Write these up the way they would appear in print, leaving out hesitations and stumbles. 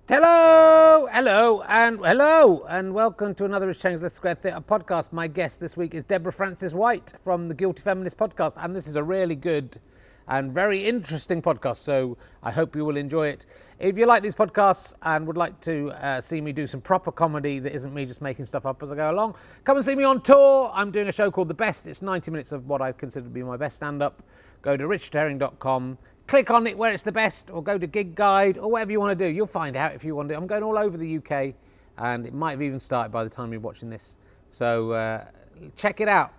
Hello, and welcome to another Is Changed Leicester Square Theatre podcast. My guest this week is Deborah Frances-White from the Guilty Feminist podcast, and this is a really good and very interesting podcast, so I hope you will enjoy it. If you like these podcasts and would like to see me do some proper comedy that isn't me just making stuff up as I go along, come and see me on tour. I'm doing a show called The Best. It's 90 minutes of what I consider to be my best stand-up. Go to richardherring.com. Click on it where it's the best, or go to Gig Guide, or whatever you want to do. You'll find out if you want to. I'm going all over the UK, and it might have even started by the time you're watching this. So check it out,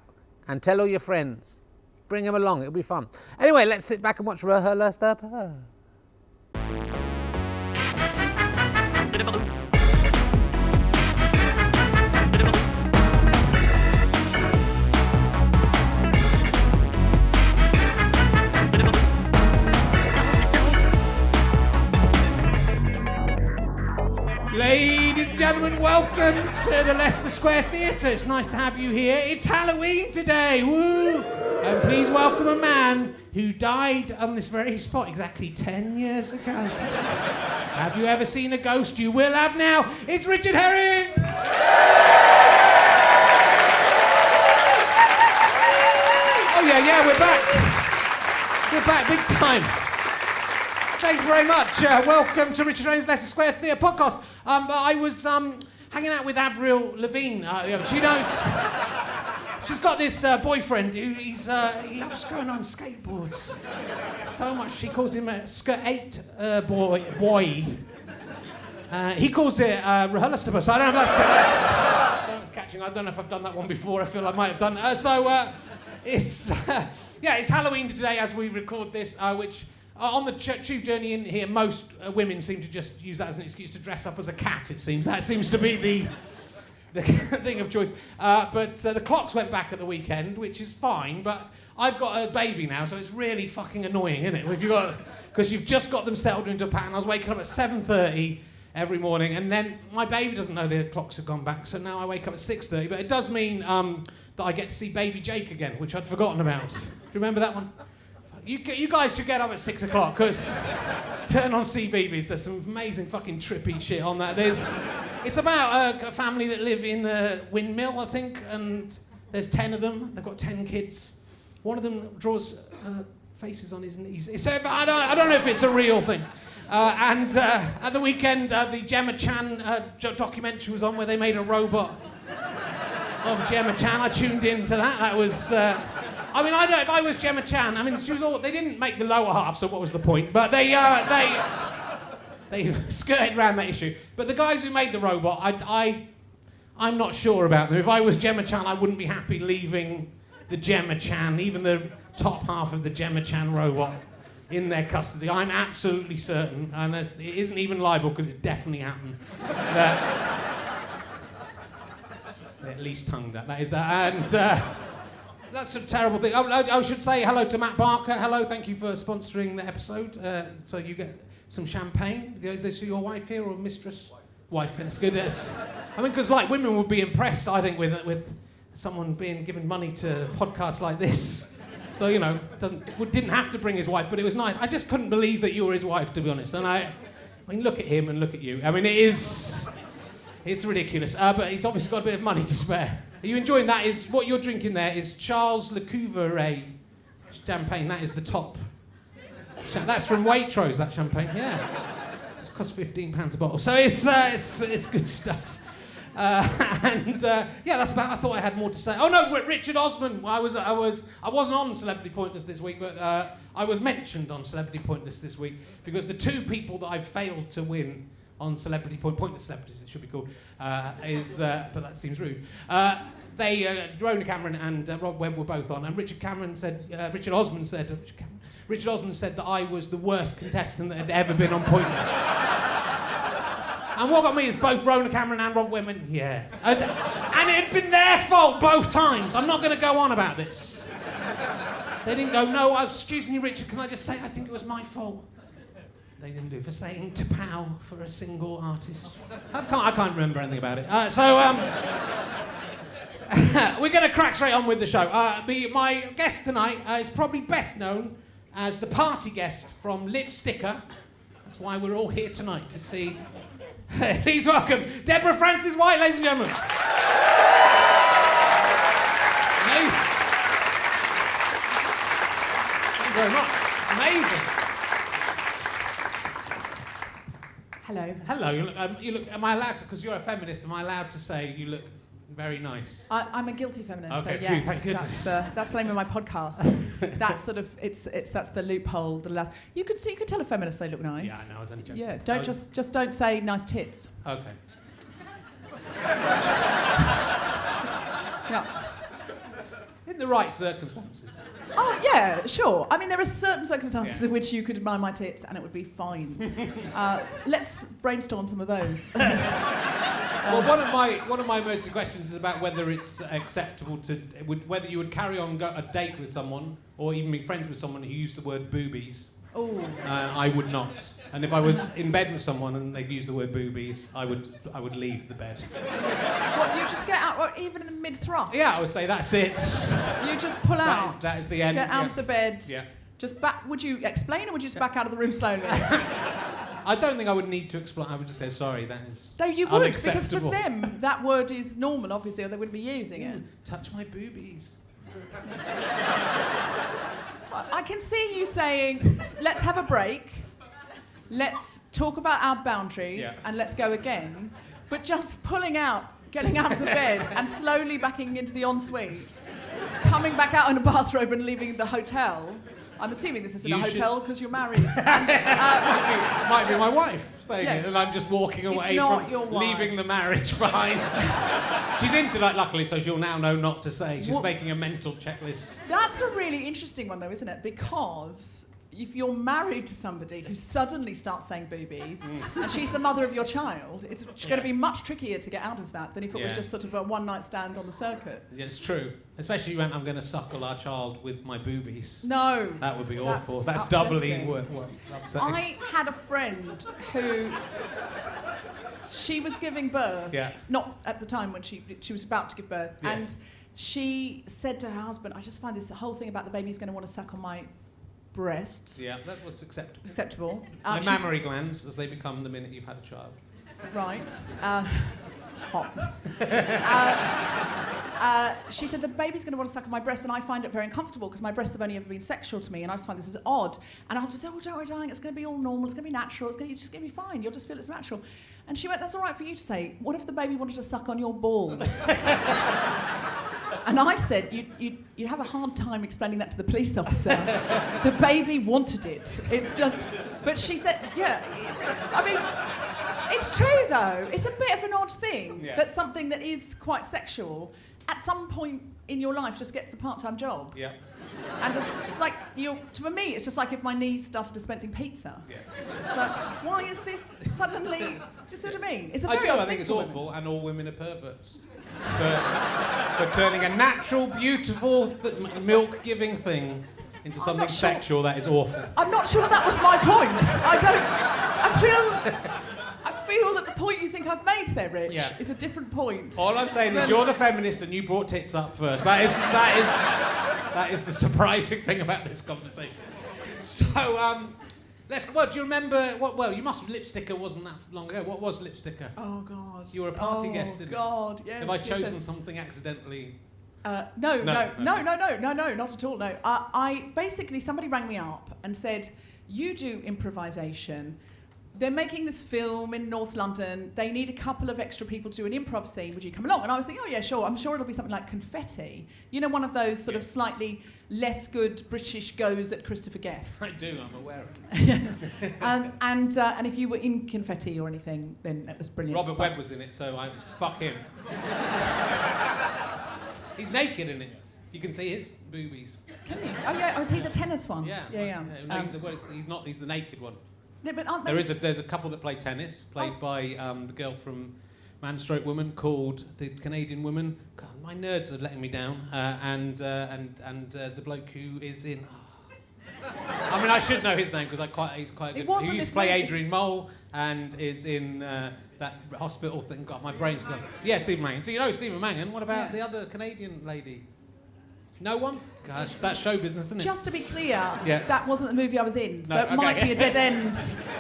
and tell all your friends. Bring them along, it'll be fun. Anyway, let's sit back and watch Leicester. Ladies and gentlemen, welcome to the Leicester Square Theatre. It's nice to have you here. It's Halloween today, woo! And please welcome a man who died on this very spot exactly 10 years ago. Have you ever seen a ghost? You will have now. It's Richard Herring! Oh yeah, we're back. We're back big time. Thank you very much. Welcome to Richard Herring's Leicester Square Theatre podcast. I was hanging out with Avril Lavigne. She knows. She's got this boyfriend who he loves going on skateboards so much. She calls him a skate boy. He calls it Rehearsal. So I don't know if that's catching. I don't know if I've done that one before. I feel I might have done. It's Halloween today as we record this, which. On the tube journey in here, most women seem to just use that as an excuse to dress up as a cat, it seems. That seems to be the thing of choice. But the clocks went back at the weekend, which is fine, but I've got a baby now, so it's really fucking annoying, isn't it? Because you've just got them settled into a pattern. I was waking up at 7:30 every morning, and then my baby doesn't know the clocks have gone back, so now I wake up at 6:30. But it does mean that I get to see baby Jake again, which I'd forgotten about. Do you remember that one? You guys should get up at 6 o'clock, because turn on CBeebies. There's some amazing fucking trippy shit on that. It's about a family that live in a windmill, I think, and there's 10 of them. They've got 10 kids. One of them draws faces on his knees. I don't know if it's a real thing. And at the weekend, the Gemma Chan documentary was on, where they made a robot of Gemma Chan. I tuned into that. That was... I don't know if I was Gemma Chan. She was all. They didn't make the lower half, so what was the point? But they skirted around that issue. But the guys who made the robot, I'm not sure about them. If I was Gemma Chan, I wouldn't be happy leaving the Gemma Chan, even the top half of the Gemma Chan robot, in their custody. I'm absolutely certain, and it isn't even libel because it definitely happened. They at least tongued that. That is, and. That's a terrible thing. I should say hello to Matt Barker. Hello, thank you for sponsoring the episode. So you get some champagne. Is this your wife here or mistress? Wife. That's good. Yes. Because women would be impressed, I think, with someone being given money to podcasts like this. So didn't have to bring his wife, but it was nice. I just couldn't believe that you were his wife, to be honest. And look at him and look at you. It's ridiculous. But he's obviously got a bit of money to spare. Are you enjoying that? What you're drinking there is Charles Le Couveret champagne. That is the top. That's from Waitrose, that champagne. Yeah. It costs £15 a bottle. So it's good stuff. That's about. I thought I had more to say. Oh no, Richard Osman. I wasn't on Celebrity Pointless this week, but I was mentioned on Celebrity Pointless this week because the two people that I've failed to win on Celebrity Pointless Celebrities, it should be called, but that seems rude. Rona Cameron and Rob Webb were both on, and Richard Osman said that I was the worst contestant that had ever been on Pointless. And what got me is both Rona Cameron and Rob Webb went, yeah. And it had been their fault both times. I'm not going to go on about this. They didn't go, no, excuse me, Richard, can I just say I think it was my fault? They didn't do for saying "T'pow" for a single artist. I can't remember anything about it. We're going to crack straight on with the show. My guest tonight is probably best known as the party guest from Lipsticker. That's why we're all here tonight, to see Please welcome Deborah Frances-White, ladies and gentlemen. Amazing. Thank you very much. Amazing. Hello. Hello. You look. Am I allowed to? Because you're a feminist. Am I allowed to say you look very nice? I'm a guilty feminist. Okay, so yes, thank goodness. that's the name of my podcast. That's sort of that's the loophole. You could tell a feminist they look nice. Yeah, I know. I was only joking. Yeah, just don't say nice tits. Okay. Yeah. In the right circumstances. Oh yeah, sure. I mean, there are certain circumstances in which you could admire my tits and it would be fine. Let's brainstorm some of those. Well, one of my most questions is about whether it's acceptable whether you would carry on a date with someone or even be friends with someone who used the word boobies. Oh. I would not. And if I was in bed with someone and they'd use the word boobies, I would leave the bed. What, you just get out, or even in the mid-thrust? Yeah, I would say that's it. You just pull out. That is the end. Get out of the bed. Yeah. Just back. Would you explain, or would you just back out of the room slowly? I don't think I would need to explain. I would just say sorry. That is. No, you would, because for unacceptable. them that word is normal, obviously, or they wouldn't be using it. Touch my boobies. I can see you saying, "Let's have a break. Let's talk about our boundaries, and let's go again." But just pulling out, getting out of the bed, and slowly backing into the ensuite, coming back out in a bathrobe and leaving the hotel. I'm assuming this isn't a hotel because you're married. And, might be my wife saying it, and I'm just walking away from your wife. leaving the marriage behind. She's into that, luckily, so she'll now know not to say. She's making a mental checklist. That's a really interesting one, though, isn't it? Because if you're married to somebody who suddenly starts saying boobies, and she's the mother of your child, it's going to be much trickier to get out of that than if it was just sort of a one-night stand on the circuit. Yeah, it's true. Especially when I'm going to suckle our child with my boobies. No. That would be awful. That's upsetting. doubly upsetting. I had a friend who... She was giving birth, not at the time when she was about to give birth, and she said to her husband, I just find the whole thing about the baby's going to want to suck on my breasts. Yeah, that's what's acceptable. Acceptable. My mammary glands, as they become the minute you've had a child. Right. Hot. She said, the baby's going to want to suck on my breast, and I find it very uncomfortable because my breasts have only ever been sexual to me, and I just find this is odd. And her husband said, oh, don't worry, darling, it's going to be all normal, it's going to be natural, it's just going to be fine, you'll just feel it's natural. And she went, that's all right for you to say. What if the baby wanted to suck on your balls? And I said, you'd have a hard time explaining that to the police officer. The baby wanted it. It's just... But she said, I mean... It's true, though. It's a bit of an odd thing that something that is quite sexual, at some point in your life, just gets a part-time job. Yeah. And it's like, for me, it's just like if my niece started dispensing pizza. Yeah. So why is this suddenly... Do you see what I mean? It's a very odd I think thing it's awful, and all women are perverts. For turning a natural, beautiful, milk-giving thing into something sexual that is awful. I'm not sure that was my point. I feel that the point you think I've made there, Rich, is a different point. All I'm saying is you're the feminist and you brought tits up first. That is the surprising thing about this conversation. So, do you remember well, you must have Lipsticker wasn't that long ago. What was Lipsticker? Oh, God. You were a party guest, didn't you? Oh, God, yes. Have I chosen something accidentally? No, not at all, no. I basically, somebody rang me up and said, you do improvisation. They're making this film in North London. They need a couple of extra people to do an improv scene. Would you come along? And I was thinking, oh, yeah, sure. I'm sure it'll be something like Confetti. You know, one of those sort of slightly less good British goes at Christopher Guest. I do, I'm aware of it. And if you were in Confetti or anything, then it was brilliant. Robert Webb was in it, so fuck him. He's naked in it. You can see his boobies. Can you? Oh, yeah. Was he the tennis one? Yeah. He's the naked one. No, but aren't they... There's a couple that play tennis, played by the girl from Man Stroke Woman, called the Canadian woman. God, my nerds are letting me down. And the bloke who is in. I mean, I should know his name because he's quite good. He used to play Adrian Mole and is in that hospital thing. God, my brain's gone. Yeah, Stephen Mangan. So you know Stephen Mangan. What about the other Canadian lady? No one? Gosh, that's show business, isn't it? Just to be clear, that wasn't the movie I was in, so it might be a dead end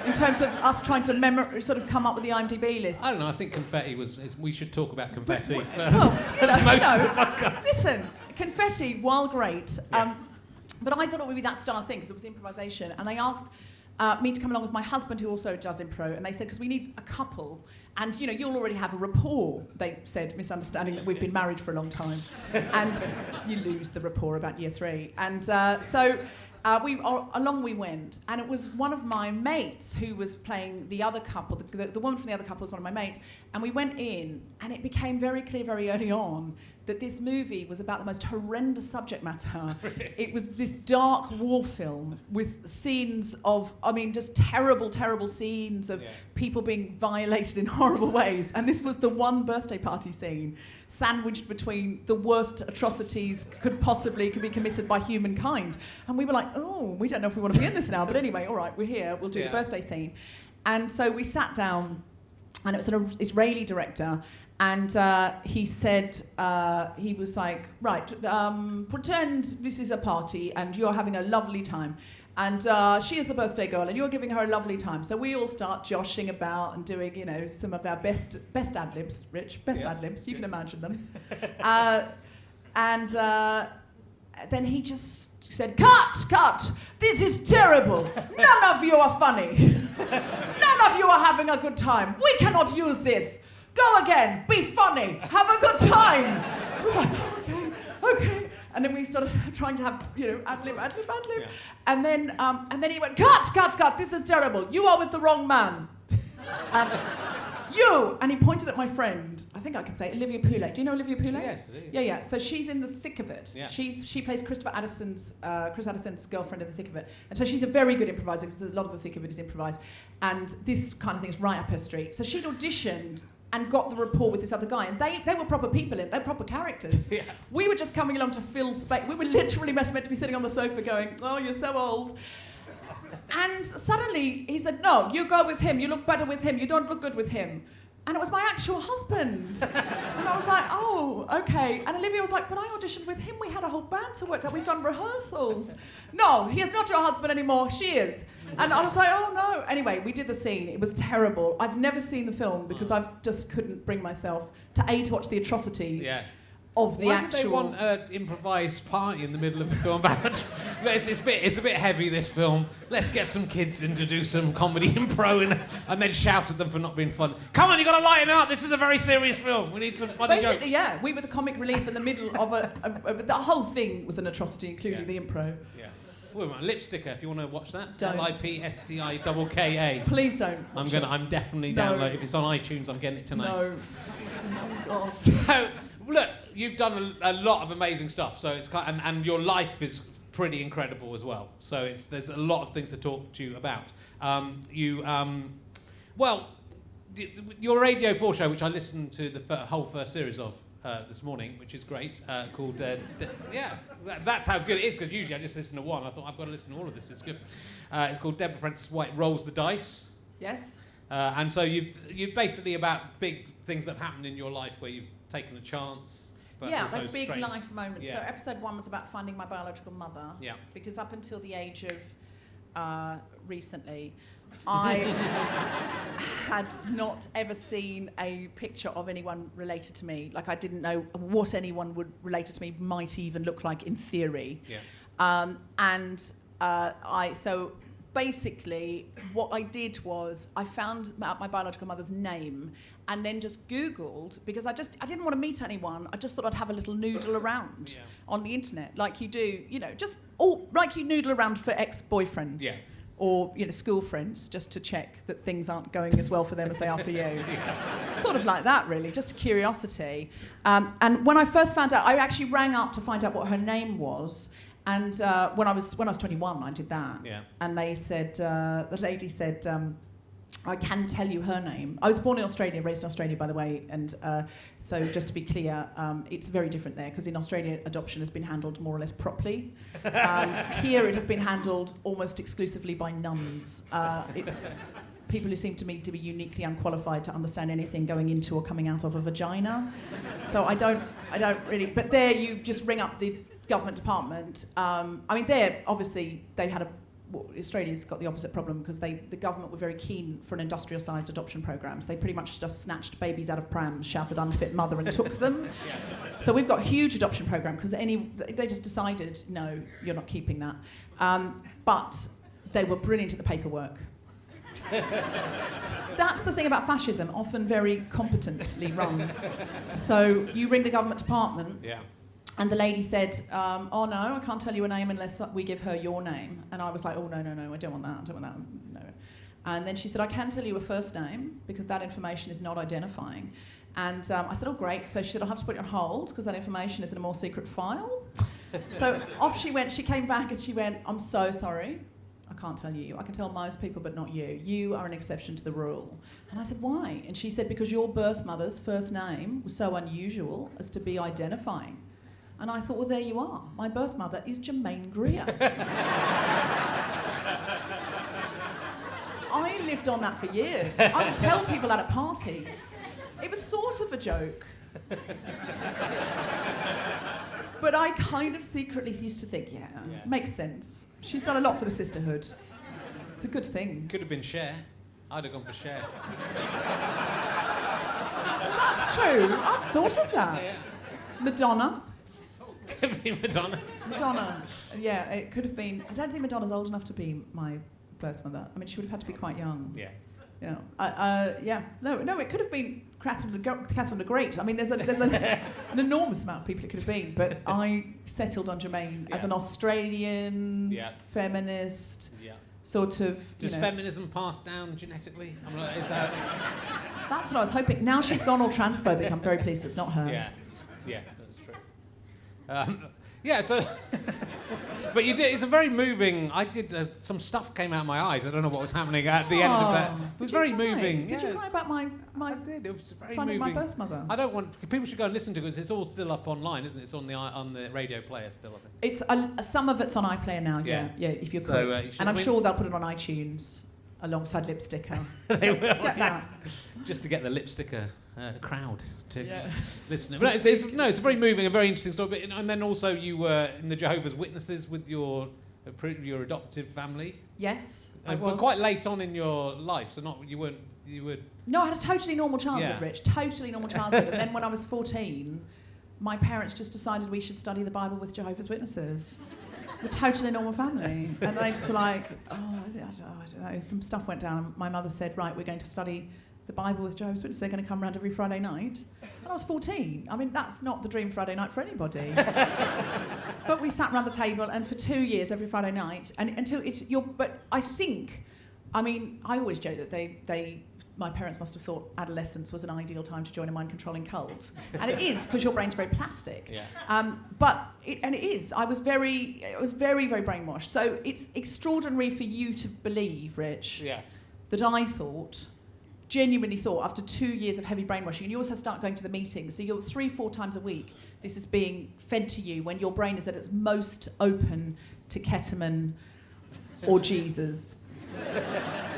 in terms of us trying to sort of come up with the IMDb list. I don't know. I think confetti we should talk about confetti for Well, most of the podcast. Listen, confetti, while great, but I thought it would be that style thing because it was improvisation, and they asked me to come along with my husband who also does impro, and they said because we need a couple, and you'll already have a rapport. They said, misunderstanding that we've been married for a long time, and you lose the rapport about year 3, and so. Along we went, and it was one of my mates who was playing the other couple. The woman from the other couple was one of my mates, and we went in, and it became very clear very early on that this movie was about the most horrendous subject matter. It was this dark war film with scenes of, just terrible, terrible scenes of people being violated in horrible ways. And this was the one birthday party scene sandwiched between the worst atrocities could be committed by humankind. And we were like, oh, we don't know if we want to be in this now, but anyway, all right, we're here, we'll do the birthday scene. And so we sat down, and it was an Israeli director, and he said, he was like, right, pretend this is a party and you're having a lovely time. And she is the birthday girl and you're giving her a lovely time. So we all start joshing about and doing, some of our best ad-libs, Rich, ad-libs, you can imagine them. And then he just said, cut, this is terrible. None of you are funny. None of you are having a good time. We cannot use this. Go again, be funny, have a good time. Okay. And then we started trying to have, ad-lib. Yeah. And then he went, cut, this is terrible. You are with the wrong man. And he pointed at my friend, I think I can say, Olivia Poulet. Do you know Olivia Poulet? Yes, I do. Yeah. So she's in the thick of it. Yeah. She plays Chris Addison's girlfriend in the thick of it. And so she's a very good improviser because a lot of the thick of it is improvised. And this kind of thing is right up her street. So she'd auditioned and got the rapport with this other guy, and they were proper people, they're proper characters. Yeah. We were just coming along to fill space. We were literally meant to be sitting on the sofa going, oh, you're so old. And suddenly he said, no, you go with him, you look better with him, you don't look good with him. And it was my actual husband. And I was like, oh, okay. And Olivia was like, but I auditioned with him, we had a whole band to work out, we've done rehearsals. No, he is not your husband anymore, she is. And I was like, oh no. Anyway, we did the scene. It was terrible. I've never seen the film because I just couldn't bring myself to watch the atrocities of the Why did they want an improvised party in the middle of the film? It's a bit heavy, this film. Let's get some kids in to do some comedy impro and then shout at them for not being fun. Come on, you got to lighten up. This is a very serious film. We need some funny jokes. Yeah, we were the comic relief in the middle of the whole thing was an atrocity, including the impro. Yeah. A lip sticker if you want to watch that. Don't. LIPSTIKKA. Please don't. I'm definitely downloading. If it's on iTunes, I'm getting it tonight. No. Oh, God. So look, you've done a lot of amazing stuff. So it's and your life is pretty incredible as well. So there's a lot of things to talk to you about. Your Radio 4 show, which I listened to the whole first series of this morning, which is great, called that's how good it is, because usually I just listen to one. I thought I've got to listen to all of this. It's good. It's called Deborah Frances-White Rolls the Dice. Yes. And so you've basically about big things that have happened in your life where you've taken a chance. But like big life moments. Yeah. So episode 1 was about finding my biological mother. Yeah. Because up until the age of recently, I had not ever seen a picture of anyone related to me. Like, I didn't know what anyone related to me might even look like in theory. Yeah. So basically what I did was I found out my biological mother's name and then just Googled, because I didn't want to meet anyone. I just thought I'd have a little noodle around on the internet, like you do, like you noodle around for ex-boyfriends. Yeah. Or school friends, just to check that things aren't going as well for them as they are for you. Sort of like that, really, just a curiosity. And when I first found out, I actually rang up to find out what her name was. And when I was 21, I did that. Yeah. And they said, the lady said, I can tell you her name. I was born in Australia, raised in Australia, by the way, and so just to be clear, it's very different there, because in Australia, adoption has been handled more or less properly. Here, it has been handled almost exclusively by nuns. It's people who seem to me to be uniquely unqualified to understand anything going into or coming out of a vagina. So I don't really. But there, you just ring up the government department. There, obviously, they had a Australia's got the opposite problem because the government were very keen for an industrial-sized adoption programs. They pretty much just snatched babies out of prams, shouted unfit mother and took them. So we've got a huge adoption program because they just decided, no, you're not keeping that. But they were brilliant at the paperwork. That's the thing about fascism, often very competently run. So you ring the government department, and the lady said, oh no, I can't tell you a name unless we give her your name. And I was like, oh no, I don't want that, no. And then she said, I can tell you a first name because that information is not identifying. And I said, oh great. So she said, I'll have to put it on hold because that information is in a more secret file. So off she went, she came back and she went, I'm so sorry. I can't tell you. I can tell most people, but not you. You are an exception to the rule. And I said, why? And she said, because your birth mother's first name was so unusual as to be identifying. And I thought, well, there you are. My birth mother is Jermaine Greer. I lived on that for years. I would tell people that at parties. It was sort of a joke. But I kind of secretly used to think, makes sense. She's done a lot for the sisterhood. It's a good thing. Could have been Cher. I'd have gone for Cher. That's true. I've thought of that. Yeah. Madonna. Could be Madonna. Madonna. Yeah, it could have been. I don't think Madonna's old enough to be my birth mother. I mean, she would have had to be quite young. Yeah. No, it could have been Catherine the Great. I mean, there's an enormous amount of people it could have been, but I settled on Jermaine as an Australian feminist, sort of. Does feminism pass down genetically? Is that... That's what I was hoping. Now she's gone all transphobic. I'm very pleased it's not her. Yeah, that's true. So. But you did. It's a very moving. I did. Some stuff came out of my eyes. I don't know what was happening at the end of that. It was very moving. Did you cry about my? I did. It was very finding moving. My birth mother. I don't want people should go and listen to it because it's all still up online, isn't it? It's on the radio player still. I think it's some of it's on iPlayer now. Yeah. If you're quick. And I'm sure they'll put it on iTunes alongside Lipsticker. They will. Get that. Just to get the Lipsticker crowd to listen. But it's a very moving and very interesting story. And then also you were in the Jehovah's Witnesses with your adoptive family. Yes, I was. But quite late on in your life, so you were. No, I had a totally normal childhood, Rich. Totally normal childhood. And then when I was 14, my parents just decided we should study the Bible with Jehovah's Witnesses. We're a totally normal family. And they just were like, I don't know, some stuff went down. My mother said, right, we're going to study the Bible with Jehovah's Witnesses. They're going to come around every Friday night. And I was 14. I mean, that's not the dream Friday night for anybody. But we sat around the table, and for 2 years, every Friday night, and until it's your. But I think, I mean, I always joke that my parents must have thought adolescence was an ideal time to join a mind-controlling cult, and it is because your brain's very plastic. But it is. I was very, very brainwashed. So it's extraordinary for you to believe, Rich. Yes. That I genuinely thought, after 2 years of heavy brainwashing, and you also start going to the meetings, so you're 3-4 times a week, this is being fed to you when your brain is at its most open to ketamine or Jesus.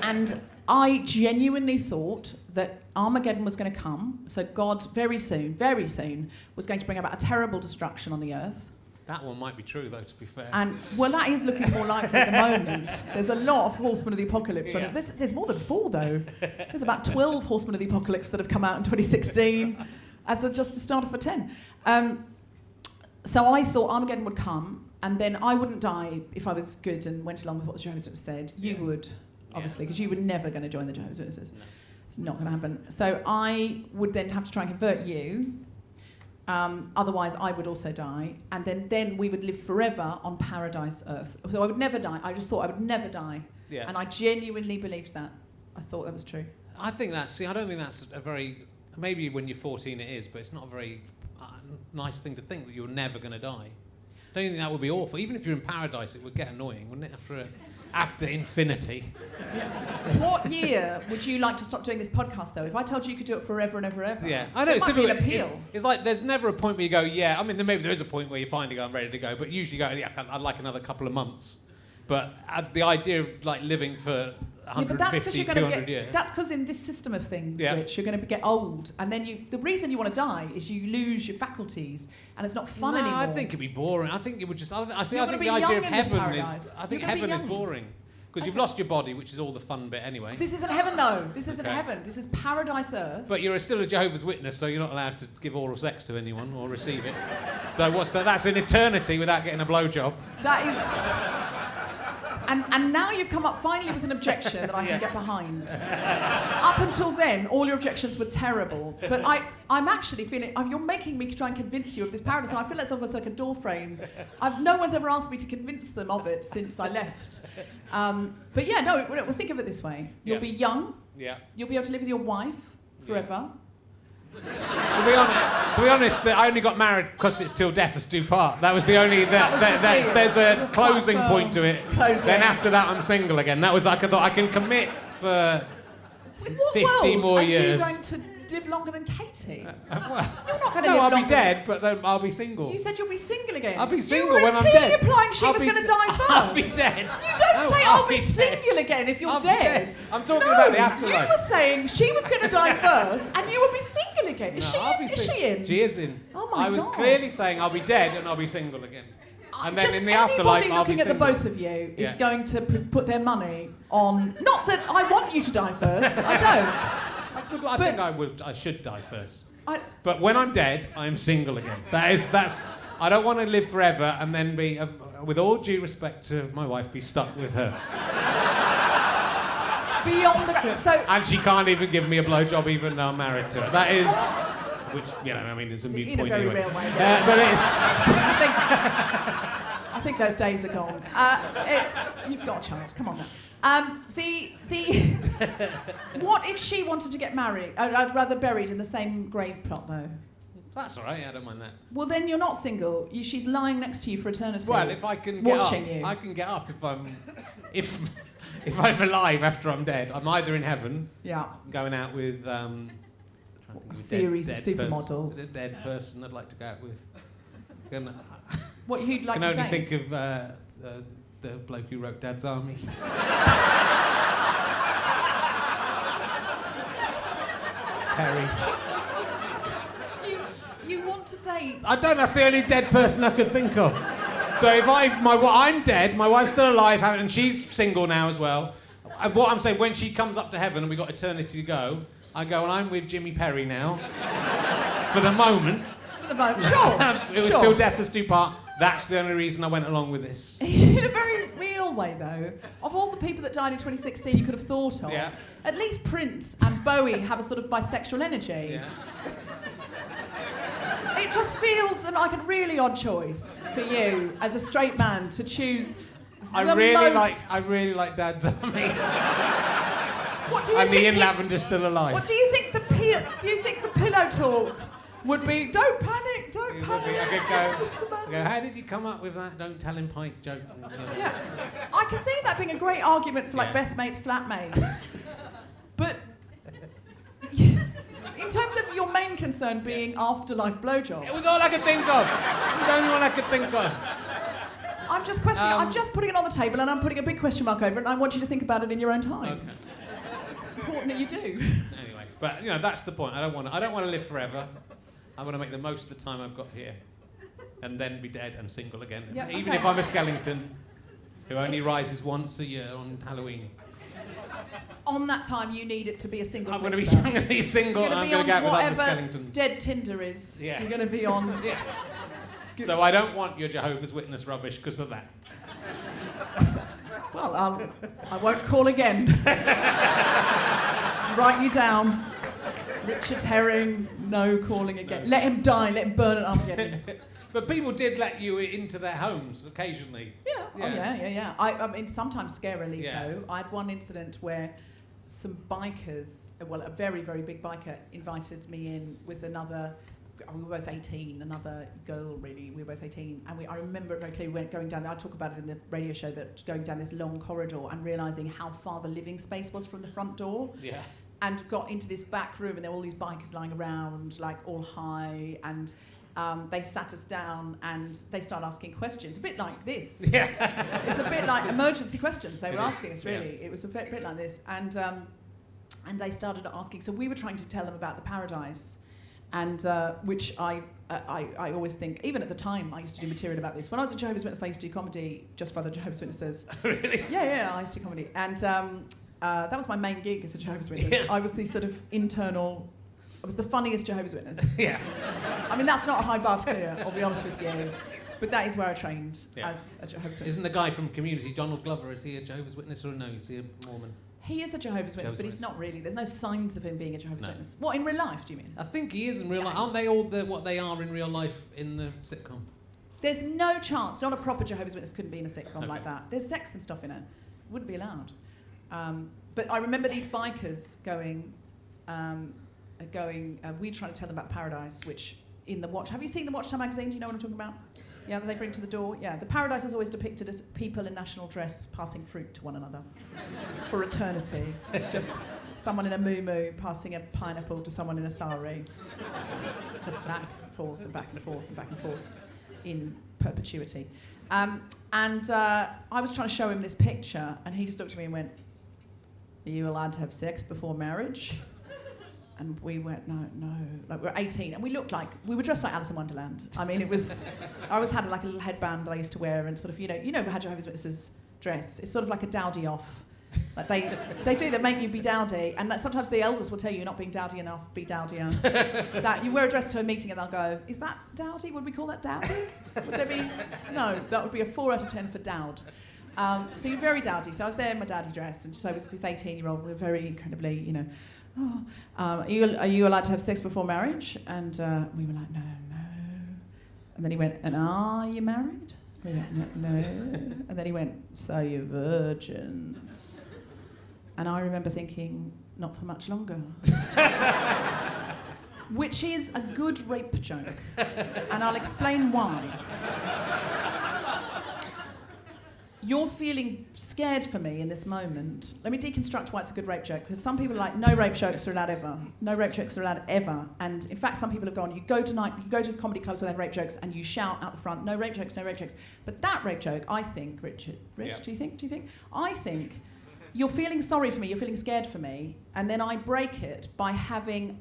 And I genuinely thought that Armageddon was going to come, so God very soon, was going to bring about a terrible destruction on the earth. That one might be true, though, to be fair. And, well, that is looking more likely at the moment. There's a lot of Horsemen of the Apocalypse. Yeah. There's more than 4, though. There's about 12 Horsemen of the Apocalypse that have come out in 2016 as just a starter for 10. So I thought Armageddon would come, and then I wouldn't die if I was good and went along with what the Jehovah's Witnesses said. You would, obviously, because you were never going to join the Jehovah's Witnesses. No. It's not going to happen. So I would then have to try and convert you. Otherwise, I would also die, and then we would live forever on paradise earth. So I would never die. I just thought I would never die, and I genuinely believed that. I thought that was true. I think I don't think that's a very. Maybe when you're 14 it is, but it's not a very nice thing to think that you're never going to die. Don't you think that would be awful? Even if you're in paradise, it would get annoying, wouldn't it? After infinity. Yeah. What year would you like to stop doing this podcast, though? If I told you could do it forever and ever, ever. Yeah, I know it's difficult. An appeal. It's like there's never a point where you go, I mean, maybe there is a point where you finally go, I'm ready to go, but usually you go, I'd like another couple of months. But the idea of like living for 150, 200 years. That's because in this system of things, Rich, you're going to get old, and then the reason you want to die is you lose your faculties, and it's not fun anymore. I think it'd be boring. I think it would just. I think the idea of heaven is. I think heaven is boring. Because you've lost your body, which is all the fun bit anyway. This isn't heaven, though. This isn't heaven. This is paradise earth. But you're still a Jehovah's Witness, so you're not allowed to give oral sex to anyone or receive it. So what's that? That's an eternity without getting a blowjob. That is... And now you've come up finally with an objection that I can get behind. Up until then, all your objections were terrible. But I'm actually feeling... You're making me try and convince you of this paradise, and I feel it's almost like a door frame. No one's ever asked me to convince them of it since I left. But yeah, no, we'll think of it this way. You'll be young. Yeah. You'll be able to live with your wife forever. To be honest, I only got married because it's till death us do part. That was the only... There's the closing point to it. Then after that, I'm single again. That was like I thought I can commit for 50 more years. Are you going to live longer than Katie? Well, you're not going to live no, I'll longer. be dead, but then I'll be single. You said you'll be single again. I'll be single when I'm dead. You were implying she was going to die first. I'll be dead. You don't say I'll be single again if you're dead. I'm talking about the afterlife. You were saying she was going to die first and you will be single again. Is she in? She is in. Oh my God. I was clearly saying I'll be dead and I'll be single again. And then in the afterlife, I'll be looking at the single. both of you is going to put their money on... Not that I want you to die first. I don't. I think I should die first. But when I'm dead, I'm single again. That's. I don't want to live forever and then be, with all due respect to my wife, be stuck with her. Beyond the... And she can't even give me a blowjob even though I'm married to her. That is... Which, is a moot point anyway. In a very real way. But it's... I think those days are gone. You've got a child. Come on now. What if she wanted to get married? I'd rather buried in the same grave plot, though. That's all right. I don't mind that. Well, then you're not single. She's lying next to you for eternity. Well, if I can get watching up, you. I can get up if I'm alive after I'm dead. I'm either in heaven, going out with a series of supermodels. A dead person I'd like to go out with. What you'd like to date? I can only think of the bloke who wrote Dad's Army. Perry. You want to date? I don't. That's the only dead person I could think of. So if I'm dead, my wife's still alive, and she's single now as well. What I'm saying, when she comes up to heaven and we've got eternity to go, I go and I'm with Jimmy Perry now. For the moment. For the moment, sure. It was till death us do part. That's the only reason I went along with this. In a very real way, though, of all the people that died in 2016 you could have thought of, at least Prince and Bowie have a sort of bisexual energy. Yeah. It just feels like a really odd choice for you as a straight man to choose. I really like Dad's Army. What do you and think? the In Lavender's still alive. What do you think the pillow talk would be? Don't panic, don't panic. I could go, how did you come up with that? Don't tell him Pike joke. Yeah. I can see that being a great argument for like best mates, flatmates. But in terms of your main concern being afterlife blowjobs. It was all I could think of. It was the only one I could think of. I'm just questioning. I'm just putting it on the table, and I'm putting a big question mark over it, and I want you to think about it in your own time. Okay. It's important that you do. Anyways, but that's the point. I don't want to live forever. I want to make the most of the time I've got here, and then be dead and single again. Yeah, Even if I'm a skeleton who only rises once a year on Halloween. On that time, you need it to be a single. I'm going to be single, and I'm going to go out with other skeletons. Dead Tinder is. Yeah. You're going to be on. Yeah. So I don't want your Jehovah's Witness rubbish because of that. Well, I won't call again. Write you down. Richard Herring, no calling again. No. Let him die, let him burn it up again. But people did let you into their homes occasionally. Yeah, I mean, sometimes scarily so. I had one incident where some bikers, well, a very, very big biker, invited me in with another... We were both 18, another girl really, we were both 18, and I remember it very clearly, we went going down there, I talk about it in the radio show, that going down this long corridor and realising how far the living space was from the front door. Yeah. And got into this back room, and there were all these bikers lying around, like all high, and they sat us down and they started asking questions, a bit like this. Yeah. It's a bit like emergency questions they were asking us, really. Yeah. It was a bit like this. And they started asking, so we were trying to tell them about the paradise. and which I always think, even at the time, I used to do material about this. When I was a Jehovah's Witness, I used to do comedy just for other Jehovah's Witnesses. Really? Yeah, I used to do comedy. And that was my main gig as a Jehovah's Witness. Yeah. I was the sort of internal... I was the funniest Jehovah's Witness. Yeah. I mean, that's not a high bar to clear, I'll be honest with you. But that is where I trained as a Jehovah's Witness. Isn't the guy from Community, Donald Glover, is he a Jehovah's Witness or no? Is he a Mormon? He is a Jehovah's Witness, but he's not really. There's no signs of him being a Jehovah's Witness. What, in real life, do you mean? I think he is in real life. Aren't they all what they are in real life in the sitcom? There's no chance. Not a proper Jehovah's Witness couldn't be in a sitcom like that. There's sex and stuff in it. Wouldn't be allowed. But I remember these bikers going, we trying to tell them about paradise, which in the Watch... Have you seen the Watchtower magazine? Do you know what I'm talking about? Yeah, that they bring to the door. Yeah, the paradise is always depicted as people in national dress passing fruit to one another for eternity. It's just someone in a muumuu passing a pineapple to someone in a sari. Back and forth and back and forth and back and forth in perpetuity. I was trying to show him this picture, and he just looked at me and went, "Are you allowed to have sex before marriage?" And we went, no. Like, we were 18, and we were dressed like Alice in Wonderland. I mean, it was... I always had like a little headband that I used to wear, and sort of, you know how Jehovah's Witnesses dress. It's sort of like a dowdy off. Like they make you be dowdy, and like sometimes the elders will tell you you're not being dowdy enough, be dowdier. That you wear a dress to a meeting and they'll go, "Is that dowdy? Would we call that dowdy? Would there be..." No, that would be a 4 out of 10 for dowd. So you're very dowdy. So I was there in my dowdy dress, and so I was this 18-year-old, we were very incredibly, you know... are you allowed to have sex before marriage? And we were like, no. And then he went, "And are you married?" We went, no. And then he went, "So you're virgins." And I remember thinking, not for much longer. Which is a good rape joke. And I'll explain why. You're feeling scared for me in this moment. Let me deconstruct why it's a good rape joke, because some people are like, no rape jokes are allowed ever. No rape jokes are allowed ever. And in fact, some people have gone, you go to comedy clubs where they have rape jokes and you shout out the front, no rape jokes, no rape jokes. But that rape joke, I think, Rich, yeah. Do you think? I think you're feeling sorry for me, you're feeling scared for me, and then I break it by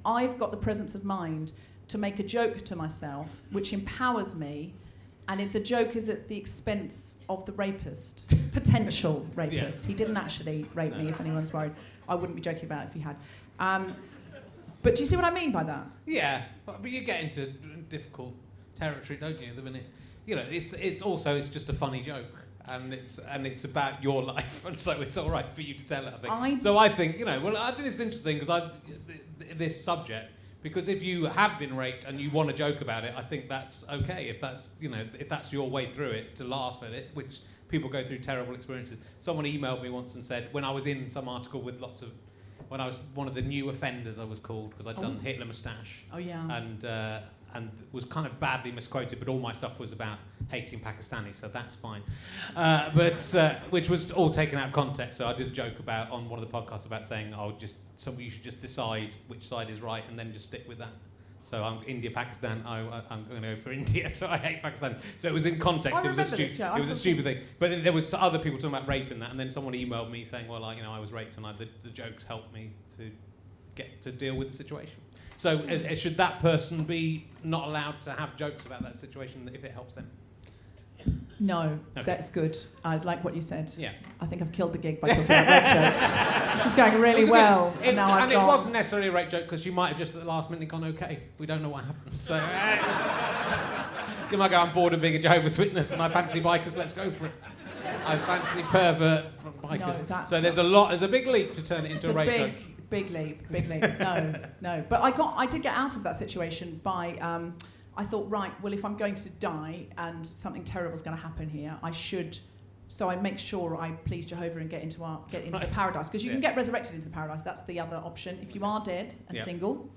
I've got the presence of mind to make a joke to myself, which empowers me. And the joke is at the expense of the rapist, potential rapist. Yeah. He didn't actually rape me, if anyone's worried. I wouldn't be joking about it if he had. But do you see what I mean by that? Yeah, but you get into difficult territory, don't you, at the minute? You know, it's just a funny joke, and it's about your life, and so it's all right for you to tell it, I think. So I think, I think it's interesting, because this subject... Because if you have been raped and you want to joke about it, I think that's okay. If that's your way through it, to laugh at it, which people go through terrible experiences. Someone emailed me once and said, when I was in some article with when I was one of the new offenders, I was called, because I'd done Hitler Moustache. Oh yeah. And was kind of badly misquoted, but all my stuff was about hating Pakistanis, so that's fine. Which was all taken out of context. So I did a joke on one of the podcasts about saying, you should just decide which side is right and then just stick with that. So I'm India, Pakistan. I'm going to go for India, so I hate Pakistan. So it was in context. It was a stupid thing. But there was other people talking about rape in that, and then someone emailed me saying, well, I was raped, and the jokes helped me to get to deal with the situation. So should that person be not allowed to have jokes about that situation if it helps them? No, okay. That's good. I like what you said. Yeah. I think I've killed the gig by talking about rape jokes. This was going really well, and now I've gone... it wasn't necessarily a rape joke, because you might have just at the last minute gone, okay, we don't know what happened. So you might go, I'm bored of being a Jehovah's Witness and I fancy bikers, let's go for it. I fancy pervert bikers. No, so there's a big leap to turn it into a rape joke. Big leap. No. But I did get out of that situation by... I thought, right, well, if I'm going to die and something terrible is going to happen here, I should... So I make sure I please Jehovah and get into the paradise. Because you can get resurrected into the paradise. That's the other option. If you are dead and single.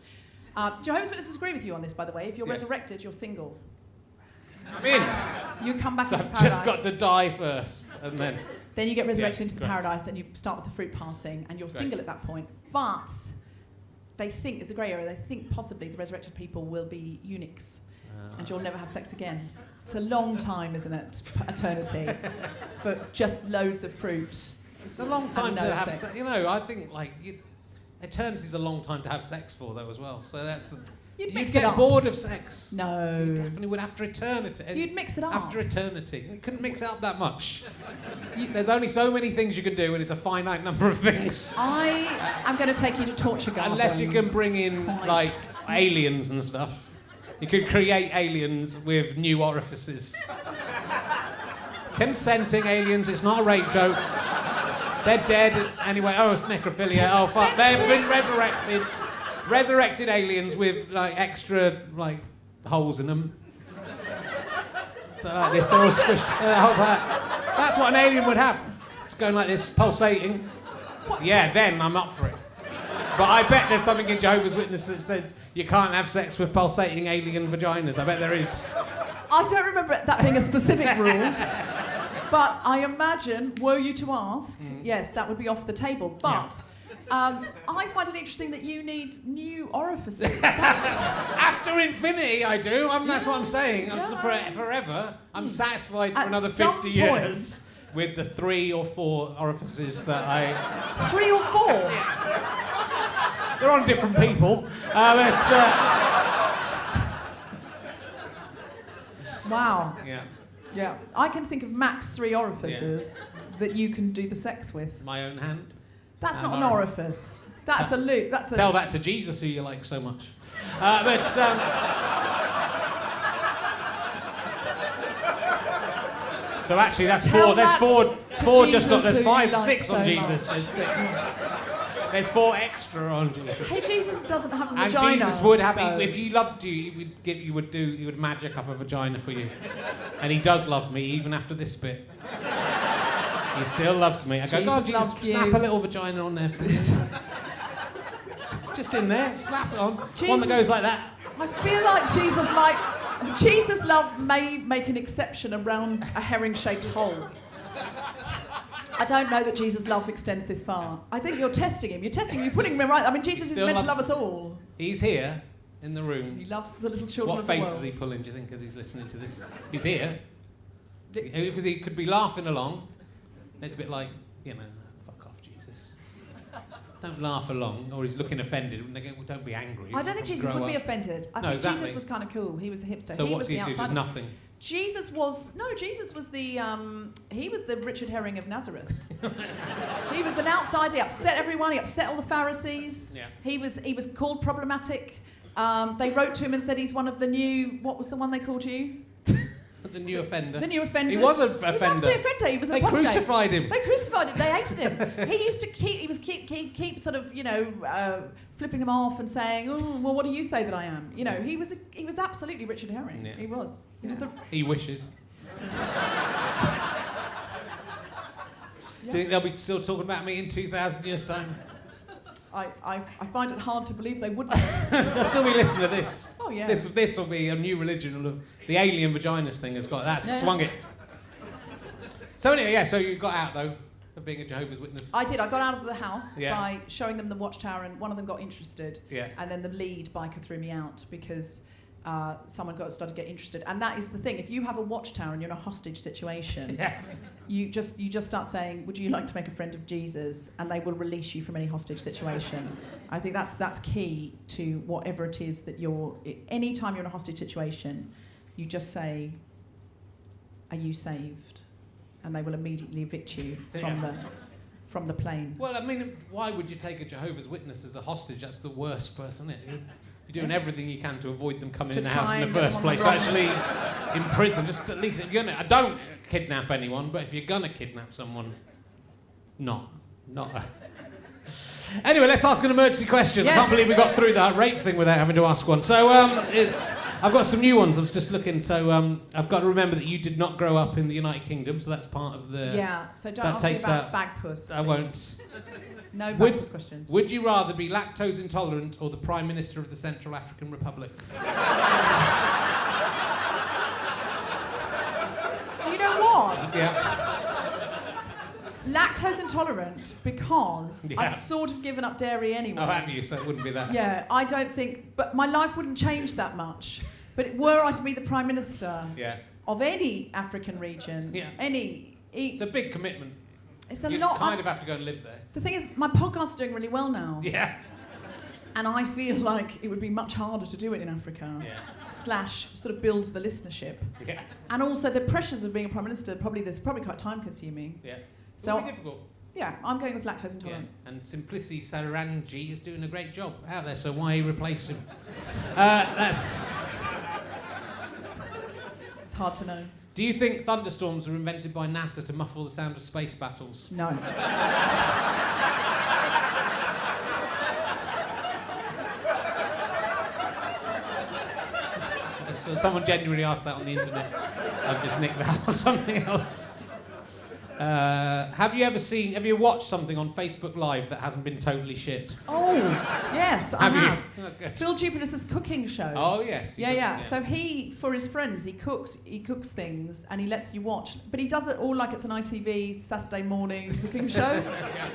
Jehovah's Witnesses agree with you on this, by the way. If you're resurrected, you're single. I'm in. You come back into the paradise. I've just got to die first, and then... Then you get resurrected into the paradise, and you start with the fruit passing, and you're single at that point. But they think, it's a grey area, they think possibly the resurrected people will be eunuchs, and you'll never have sex again. It's a long time, isn't it? Eternity. For just loads of fruit. It's a long time to have sex. I think, Eternity's a long time to have sex for, though, as well. So that's the... You'd You'd get bored of sex. No. You definitely would after eternity. You'd mix it up. After eternity. You couldn't mix it up that much. There's only so many things you can do, and it's a finite number of things. I am going to take you to Torture Garden. Unless you can bring in, like, aliens and stuff. You could create aliens with new orifices. Consenting aliens, it's not a rape joke. They're dead anyway. Oh, it's necrophilia. Oh, fuck. They've been resurrected. Resurrected aliens with, like, extra, like, holes in them. They're like this, they're all squished. That's what an alien would have. It's going like this, pulsating. Yeah, then I'm up for it. But I bet there's something in Jehovah's Witnesses that says you can't have sex with pulsating alien vaginas. I bet there is. I don't remember that being a specific rule. But I imagine, were you to ask, yes, that would be off the table. But... Yeah. I find it interesting that you need new orifices. After infinity, I do. That's what I'm saying. Forever. I'm satisfied for another 50 years with the 3 or 4 orifices that I... 3 or 4? They're on different people. Wow. Yeah. Yeah. I can think of max 3 orifices that you can do the sex with. My own hand. That's not an orifice. That's a loop. That's a... Tell that to Jesus, who you like so much. So actually, that's 4. There's 4 just not. There's 5, 6 on Jesus. There's 6. There's 4 extra on Jesus. Hey, Jesus doesn't have a and vagina. And Jesus would have, if he loved you, he would magic up a vagina for you. And he does love me, even after this bit. He still loves me. I go, God, Jesus, snap a little vagina on there for me. Just in there, slap it on. Jesus, one that goes like that. I feel like Jesus' love may make an exception around a herring-shaped hole. I don't know that Jesus' love extends this far. I think you're testing him. You're putting him right. I mean, Jesus is meant to love us all. He's here in the room. He loves the little children of the world. What face is he pulling, do you think, as he's listening to this? He's here. Because he could be laughing along. It's a bit like, fuck off, Jesus. Don't laugh along, or he's looking offended. And they go, well, don't be angry. I don't think Jesus would be offended. I think exactly. Jesus was kind of cool. He was a hipster. So he what's was the he do? outsider. Just nothing. Jesus was the Richard Herring of Nazareth. He was an outsider. He upset everyone. He upset all the Pharisees. Yeah. He was called problematic. They wrote to him and said he's one of the new. What was the one they called you? The new offender. The new offender. He was an offender. He was absolutely offender. He was an apostate. They crucified him. They crucified him. They hated him. He used to keep sort of, flipping him off and saying, "Oh, well, what do you say that I am?" He was absolutely Richard Herring. Yeah. He was. He wishes. Do you think they'll be still talking about me in 2,000 years' time? I find it hard to believe they wouldn't. They'll still be listening to this. Oh, yeah. This will be a new religion. The alien vaginas thing has got that. Swung it. So anyway, so you got out, though, of being a Jehovah's Witness. I did. I got out of the house by showing them the watchtower, and one of them got interested. Yeah. And then the lead biker threw me out because someone started to get interested. And that is the thing. If you have a watchtower and you're in a hostage situation, you just start saying, "Would you like to make a friend of Jesus?" And they will release you from any hostage situation. I think that's key to whatever it is that you're. Any time you're in a hostage situation, you just say, "Are you saved?" And they will immediately evict you from the plane. Well, I mean, why would you take a Jehovah's Witness as a hostage? That's the worst person, isn't it? You're doing everything you can to avoid them coming in the house in the first place. Actually, in prison, just at least if you're gonna. I don't kidnap anyone, but if you're gonna kidnap someone, not. Anyway, let's ask an emergency question. Yes. I can't believe we got through that rape thing without having to ask one. So I've got some new ones. I was just looking. So I've got to remember that you did not grow up in the United Kingdom, so that's part of the. Yeah. So don't ask me about bagpuss. I won't. No bagpuss questions. Would you rather be lactose intolerant or the Prime Minister of the Central African Republic? Do you know what? Yeah. Lactose intolerant because I've sort of given up dairy anyway. Oh, have you? So it wouldn't be that. Yeah, I don't think... But my life wouldn't change that much. But were I to be the Prime Minister of any African region, it's a big commitment. It's a you lot. You kind of have to go and live there. The thing is, my podcast's doing really well now. Yeah. And I feel like it would be much harder to do it in Africa. Yeah. / sort of builds the listenership. Yeah. And also the pressures of being a Prime Minister, probably quite time consuming. Yeah. So It'll be difficult. Yeah, I'm going with lactose intolerant. Yeah. And Simplicity Sarangi is doing a great job out there, so why replace him? That's... It's hard to know. Do you think thunderstorms were invented by NASA to muffle the sound of space battles? No. So someone genuinely asked that on the internet. I've just nicked that off something else. Have you watched something on Facebook Live that hasn't been totally shit? Oh, yes, I have. Oh, good. Phil Jupiter's cooking show. Oh, yes. Yeah. So for his friends, he cooks things and he lets you watch. But he does it all like it's an ITV Saturday morning cooking show.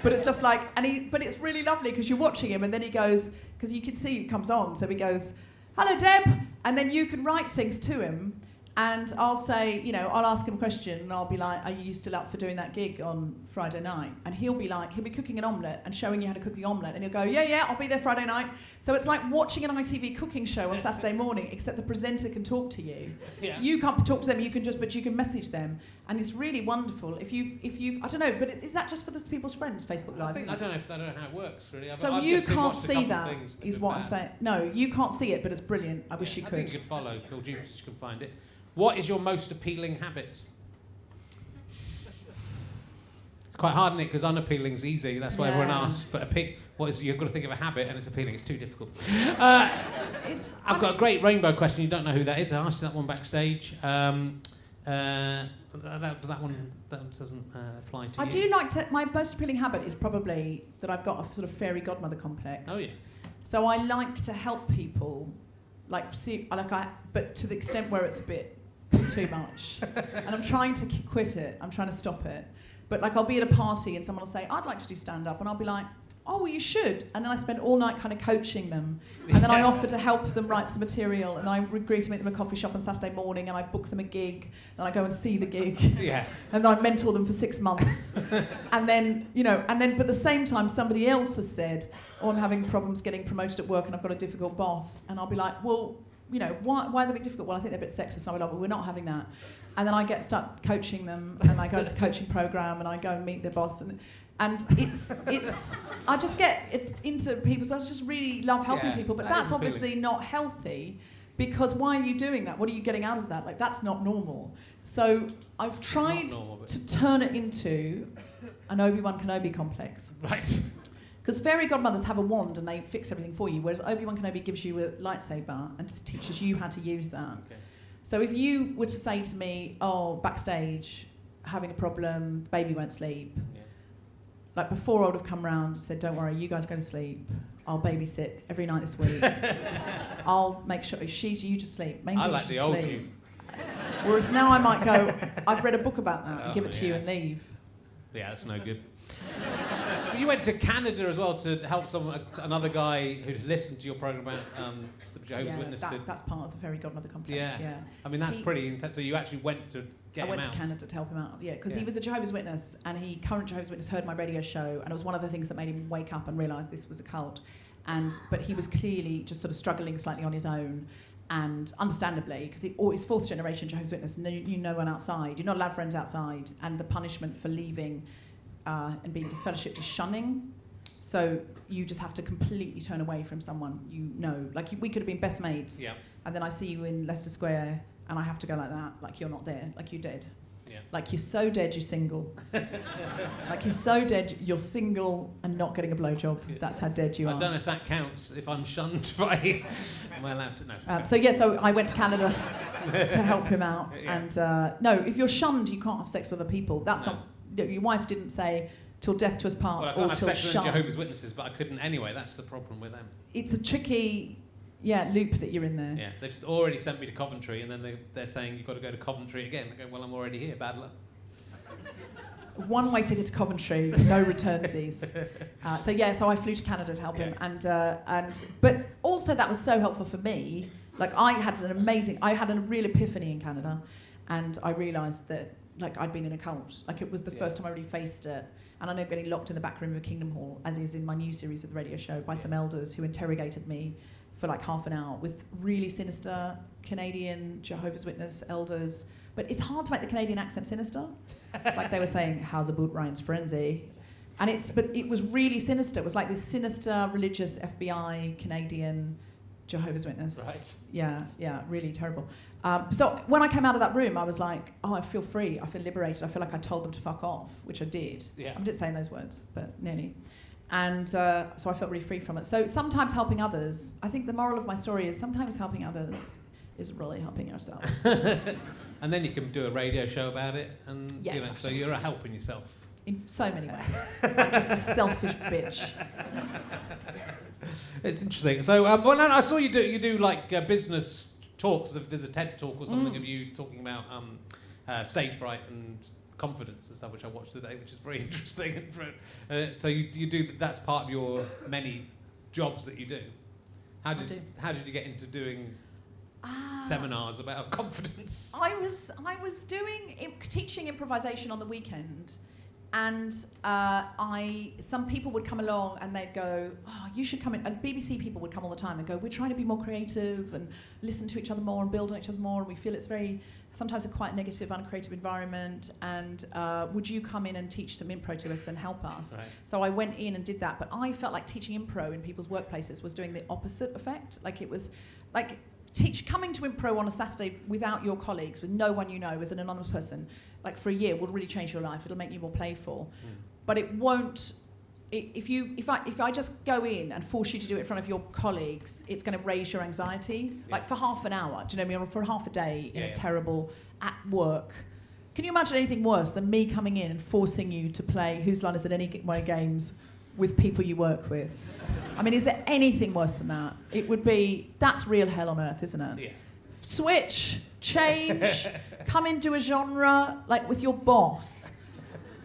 But it's just like, but it's really lovely because you're watching him and then he goes, because you can see it comes on, so he goes, "Hello, Deb," and then you can write things to him. And I'll say, I'll ask him a question and I'll be like, "Are you still up for doing that gig on Friday night?" And he'll be cooking an omelette and showing you how to cook the omelette. And he'll go, yeah, I'll be there Friday night. So it's like watching an ITV cooking show on Saturday morning, except the presenter can talk to you. Yeah. You can't talk to them, but you can message them. And it's really wonderful. If you've, I don't know, but is that just for those people's friends, Facebook Live? I don't know how it works, really. So you can't see that, is what I'm saying. No, you can't see it, but it's brilliant. I wish you could. I think you could follow Phil Jupiter, you can find it. What is your most appealing habit? It's quite hard, isn't it? Because unappealing is easy. That's why everyone asks. But you've got to think of a habit, and it's appealing. It's too difficult. I've got a great rainbow question. You don't know who that is. I asked you that one backstage. That one doesn't apply to you. I do like to. My most appealing habit is probably that I've got a sort of fairy godmother complex. Oh yeah. So I like to help people, but to the extent where it's a bit too much, and I'm trying to quit it. I'm trying to stop it. But I'll be at a party and someone will say, "I'd like to do stand up," and I'll be like, "Oh, well, you should." And then I spend all night kind of coaching them, and then I offer to help them write some material, and I agree to meet them at a coffee shop on Saturday morning, and I book them a gig, and I go and see the gig, and then I mentor them for 6 months, and then but at the same time somebody else has said, "Oh, I'm having problems getting promoted at work, and I've got a difficult boss," and I'll be like, "Well, why are they being difficult?" "Well, I think they're a bit sexist." And I'll be like, "Well, we're not having that." And then I start coaching them, and I go to a coaching program, and I go and meet their boss, and it's I just get into people. So I just really love helping people, but that's obviously not healthy, because why are you doing that? What are you getting out of that? Like, that's not normal. So I've tried to turn it into an Obi-Wan Kenobi complex. Right. Because fairy godmothers have a wand and they fix everything for you, whereas Obi-Wan Kenobi gives you a lightsaber and just teaches you how to use that. Okay. So if you were to say to me, "Oh, backstage, having a problem, the baby won't sleep," like before I would have come round and said, "Don't worry, you guys go to sleep. I'll babysit every night this week. I'll make sure you just sleep. I like the old you." Whereas now I might go, "I've read a book about that," and give it to you and leave. Yeah, that's no good. You went to Canada as well to help another guy who listened to your programme about the Jehovah's Witnesses. That's part of the fairy godmother complex. Yeah. I mean, that's pretty intense. So you actually went to get him out. I went to Canada to help him out. Yeah, because he was a Jehovah's Witness, and current Jehovah's Witness, heard my radio show, and it was one of the things that made him wake up and realise this was a cult. But he was clearly just sort of struggling slightly on his own. And understandably, because he's fourth generation Jehovah's Witness, knew no one outside. You're not allowed friends outside, and the punishment for leaving and being disfellowshipped is shunning. So you just have to completely turn away from someone we could have been best mates, and then I see you in Leicester Square, and I have to go like that, like you're not there, like you're dead. Yeah. Like you're so dead, you're single. Like you're so dead, you're single and not getting a blowjob. That's how dead you are. I don't know if that counts. If I'm shunned by, am I allowed to? No. So I went to Canada to help him out. Yeah. And if you're shunned, you can't have sex with other people. That's not. Your wife didn't say till death do us part. Well, I can't have sex with Jehovah's Witnesses, but I couldn't anyway. That's the problem with them. It's a tricky. Loop that you're in there. Yeah, they've already sent me to Coventry, and then they're saying you've got to go to Coventry again. I go, well, I'm already here, bad luck. One-way ticket to Coventry, no returnsies. So I flew to Canada to help him, but also that was so helpful for me. Like I had a real epiphany in Canada, and I realised that I'd been in a cult. Like it was the first time I really faced it. And I know getting locked in the back room of a Kingdom Hall, as is in my new series of the radio show, by some elders who interrogated me for like half an hour with really sinister Canadian Jehovah's Witness elders. But it's hard to make the Canadian accent sinister. It's like they were saying, how's a boot Ryan's frenzy? But it was really sinister. It was like this sinister religious FBI Canadian Jehovah's Witness. Right. Yeah, really terrible. So when I came out of that room, I was like, oh, I feel free. I feel liberated. I feel like I told them to fuck off, which I did. Yeah. I didn't say those words, but nearly. And so I felt really free from it. So sometimes helping others, I think the moral of my story is sometimes helping others is really helping yourself. And then you can do a radio show about it, and Exactly. so you're helping yourself. In so many ways. I'm just a selfish bitch. It's interesting. So, I saw you do like business talks. If there's a TED talk or something of you talking about stage fright and confidence and stuff, which I watched today, which is very interesting. So you do, that's part of your many jobs that you do. How did you get into doing seminars about confidence? I was teaching improvisation on the weekend, and some people would come along and they'd go, oh, you should come in. And BBC people would come all the time and go, we're trying to be more creative and listen to each other more and build on each other more, and we feel it's sometimes a quite negative, uncreative environment, and would you come in and teach some impro to us and help us? Right. So I went in and did that, but I felt like teaching impro in people's workplaces was doing the opposite effect. Like it was like coming to impro on a Saturday without your colleagues, with no one you know, as an anonymous person, like for a year, will really change your life. It'll make you more playful. But it won't. If I just go in and force you to do it in front of your colleagues, it's going to raise your anxiety. Like for half an hour, do you know what I mean? Or for half a day in a terrible at work. Can you imagine anything worse than me coming in and forcing you to play Whose Line Is It Anyway games with people you work with? I mean, is there anything worse than that? It would be, that's real hell on earth, isn't it? Yeah. Switch, change, come into a genre, like with your boss.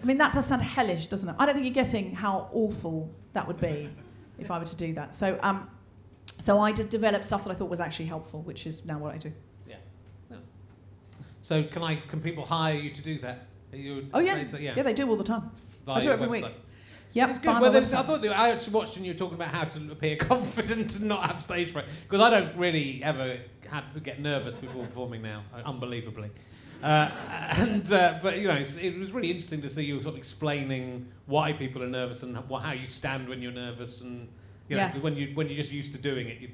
I mean, that does sound hellish, doesn't it? I don't think you're getting how awful that would be if I were to do that. So I just developed stuff that I thought was actually helpful, which is now what I do. Yeah. No. So can people hire you to do that? Yeah, they do all the time. Via I do it every website. week. Yep, it's good. Well, I thought I actually watched and you were talking about how to appear confident and not have stage fright, because I don't really ever get nervous before performing now, unbelievably. But you know, it was really interesting to see you sort of explaining why people are nervous and how you stand when you're nervous, and you know, when you're just used to doing it, you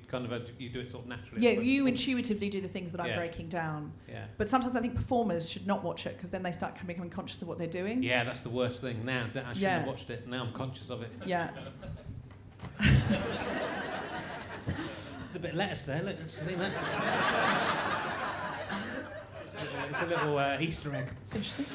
do it sort of naturally. Yeah, you intuitively do the things that I'm breaking down. Yeah. But sometimes I think performers should not watch it, because then they start becoming conscious of what they're doing. Yeah, that's the worst thing. Now I shouldn't have watched it. Now I'm conscious of it. Yeah. There's a bit of lettuce there. Look, let's see that. It's a little Easter egg. It's interesting.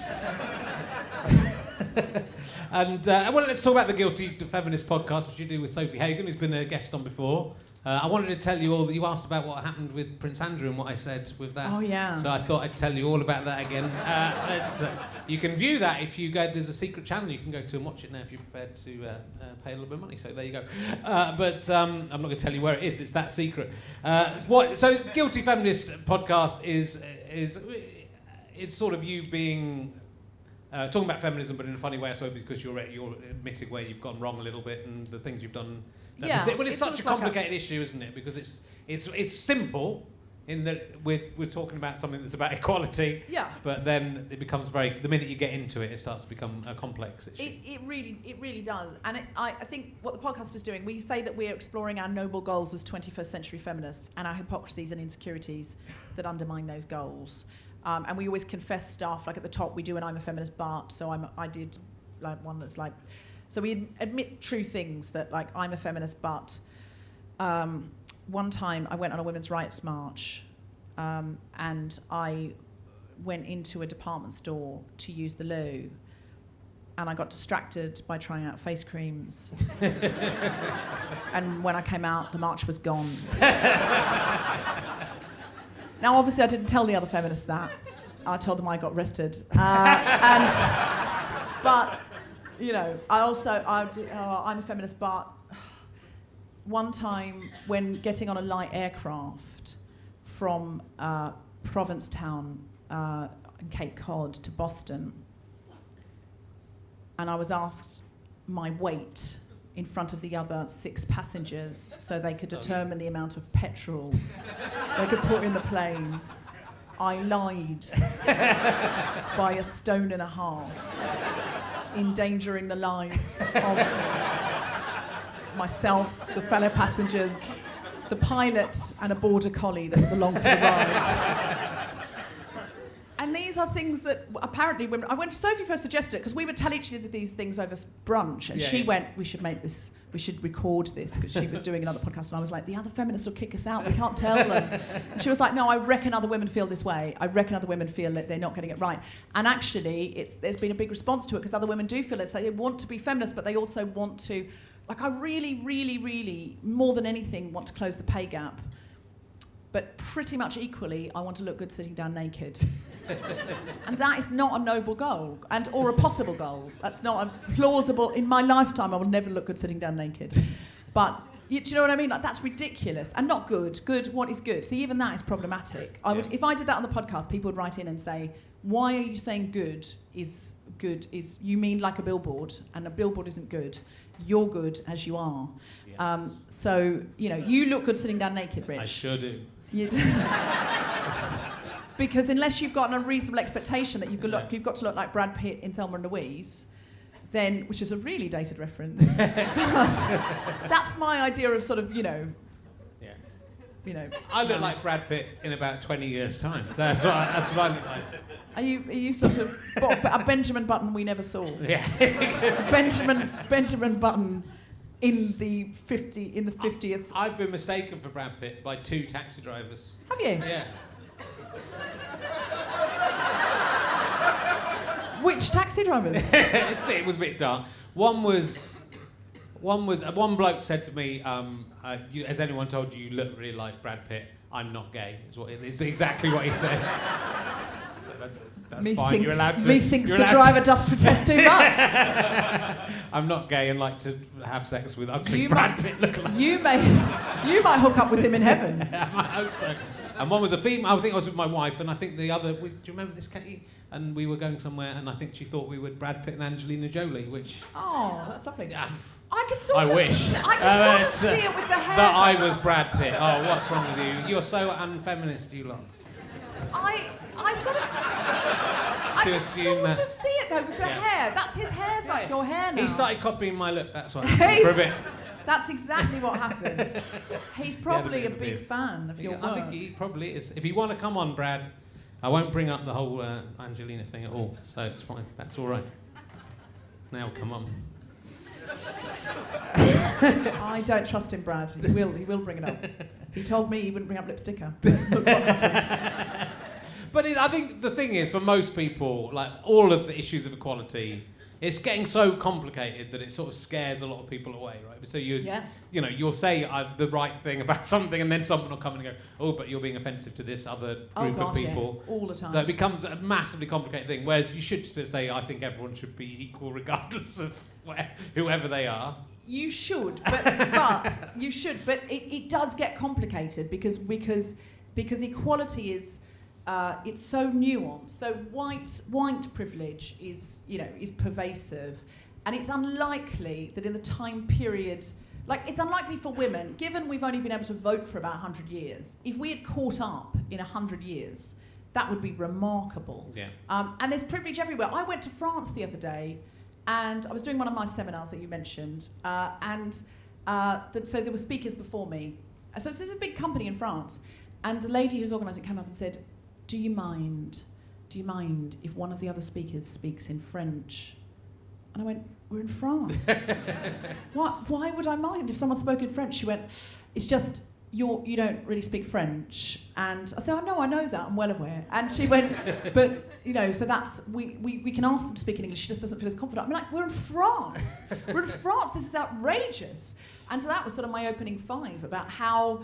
And let's talk about the Guilty Feminist podcast, which you do with Sophie Hagen, who's been a guest on before. I wanted to tell you all that you asked about what happened with Prince Andrew and what I said with that. Oh, yeah. So I thought I'd tell you all about that again. You can view that if you go. There's a secret channel you can go to and watch it now if you're prepared to pay a little bit of money. So there you go. But I'm not going to tell you where it is. It's that secret. So Guilty Feminist podcast is it's sort of you being talking about feminism, but in a funny way, I suppose, because you're admitting where you've gone wrong a little bit and the things you've done. It's such a complicated issue, isn't it? Because it's simple in that we're talking about something that's about equality. Yeah. But then it becomes the minute you get into it, it starts to become a complex issue. It really does. And I think what the podcast is doing, we say that we're exploring our noble goals as 21st century feminists and our hypocrisies and insecurities that undermine those goals. And we always confess stuff, like at the top we do an I'm a feminist but, so I did like one that's like, so we admit true things that like I'm a feminist but. One time I went on a women's rights march and I went into a department store to use the loo and I got distracted by trying out face creams. And when I came out, the march was gone. Now, obviously, I didn't tell the other feminists that. I told them I got arrested. But, you know, I'm a feminist, but one time when getting on a light aircraft from Provincetown in Cape Cod to Boston, and I was asked my weight in front of the other 6 passengers so they could determine the amount of petrol they could put in the plane. I lied by 1.5 stones, endangering the lives of myself, the fellow passengers, the pilot, and a border collie that was along for the ride. And these are things that apparently women... Sophie first suggested it because we would tell each other these things over brunch, and she went, we should record this, because she was doing another podcast, and I was like, the other feminists will kick us out, we can't tell them. And she was like, no, I reckon other women feel this way. I reckon other women feel that they're not getting it right. And actually, there's been a big response to it, because other women do feel it. So they want to be feminist, but they also want to... Like, I really, really, really, more than anything, want to close the pay gap. But pretty much equally, I want to look good sitting down naked. And that is not a noble goal, or a possible goal. That's not a plausible... In my lifetime, I will never look good sitting down naked. But, do you know what I mean? Like, that's ridiculous. And not good. Good, what is good? See, even that is problematic. If I did that on the podcast, people would write in and say, why are you saying good is... You mean like a billboard, and a billboard isn't good. You're good as you are. Yes. So, you look good sitting down naked, Rich. I sure do. You do. Because unless you've got an unreasonable expectation that you've got to look like Brad Pitt in Thelma and Louise, then, which is a really dated reference, but that's my idea of sort of, I look like Brad Pitt in about 20 years' time. That's what I look like. Are you sort of a Benjamin Button we never saw? Yeah. Benjamin Button in the 50th. I've been mistaken for Brad Pitt by 2 taxi drivers. Have you? Yeah. Which taxi drivers? It was a bit dark. One bloke said to me, "Has anyone told you look really like Brad Pitt? I'm not gay." It's exactly what he said. That's fine. You're allowed to. Methinks the driver doth protest too much. I'm not gay and like to have sex with ugly Brad Pitt lookalike. You might hook up with him in heaven. I hope so. And one was a female. I think I was with my wife, and I think the other... do you remember this, Katie? And we were going somewhere, and I think she thought we were Brad Pitt and Angelina Jolie, which... Oh, that's lovely. Yeah. I could sort of see it with the hair. That I was Brad Pitt. Oh, what's wrong with you? You're so unfeminist, you lot. I can sort of see it though with the hair. That's his hair's like your hair now. He started copying my look. That's what happened for a bit. That's exactly what happened. He's probably a big fan of your work. I think he probably is. If you want to come on, Brad, I won't bring up the whole Angelina thing at all. So it's fine. That's all right. Now come on. I don't trust him, Brad. He will bring it up. He told me he wouldn't bring up lipsticker. But look what happened. But I think the thing is, for most people, like all of the issues of equality, it's getting so complicated that it sort of scares a lot of people away, right? So you'll say the right thing about something, and then someone will come and go, "Oh, but you're being offensive to this other group of people." Yeah, all the time. So it becomes a massively complicated thing. Whereas you should just say, "I think everyone should be equal, regardless of whoever they are." You should, but you should, but it does get complicated because equality is. It's so nuanced. So white privilege is pervasive, and it's unlikely that in the time period, it's unlikely for women, given we've only been able to vote for about 100 years. If we had caught up in 100 years, that would be remarkable. Yeah. And there's privilege everywhere. I went to France the other day, and I was doing one of my seminars that you mentioned, so there were speakers before me. So this is a big company in France, and the lady who's organising came up and said, Do you mind if one of the other speakers speaks in French? And I went, we're in France. Why would I mind if someone spoke in French? She went, it's just, you don't really speak French. And I said, oh, no, I know that, I'm well aware. And she went, but, so that's, we can ask them to speak in English, she just doesn't feel as confident. I'm like, we're in France. We're in France, this is outrageous. And so that was sort of my opening 5 about how,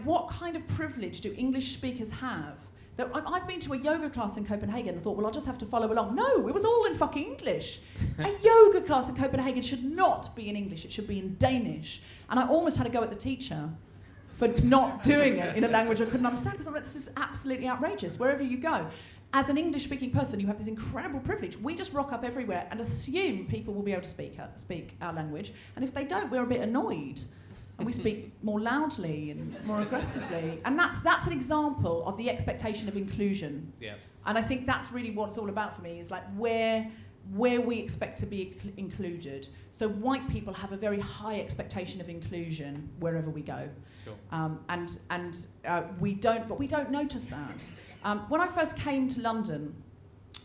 what kind of privilege do English speakers have? That I've been to a yoga class in Copenhagen and thought, well, I'll just have to follow along. No, it was all in fucking English. A yoga class in Copenhagen should not be in English, it should be in Danish. And I almost had to go at the teacher for not doing it in a language I couldn't understand, because I'm like, this is absolutely outrageous, wherever you go. as an English-speaking person, you have this incredible privilege. We just rock up everywhere and assume people will be able to speak our language. And if they don't, we're a bit annoyed. And we speak more loudly and more aggressively. And that's an example of the expectation of inclusion. Yeah. And I think that's really what it's all about for me, is like where we expect to be included. So white people have a very high expectation of inclusion wherever we go. Sure. We don't notice that. When I first came to London,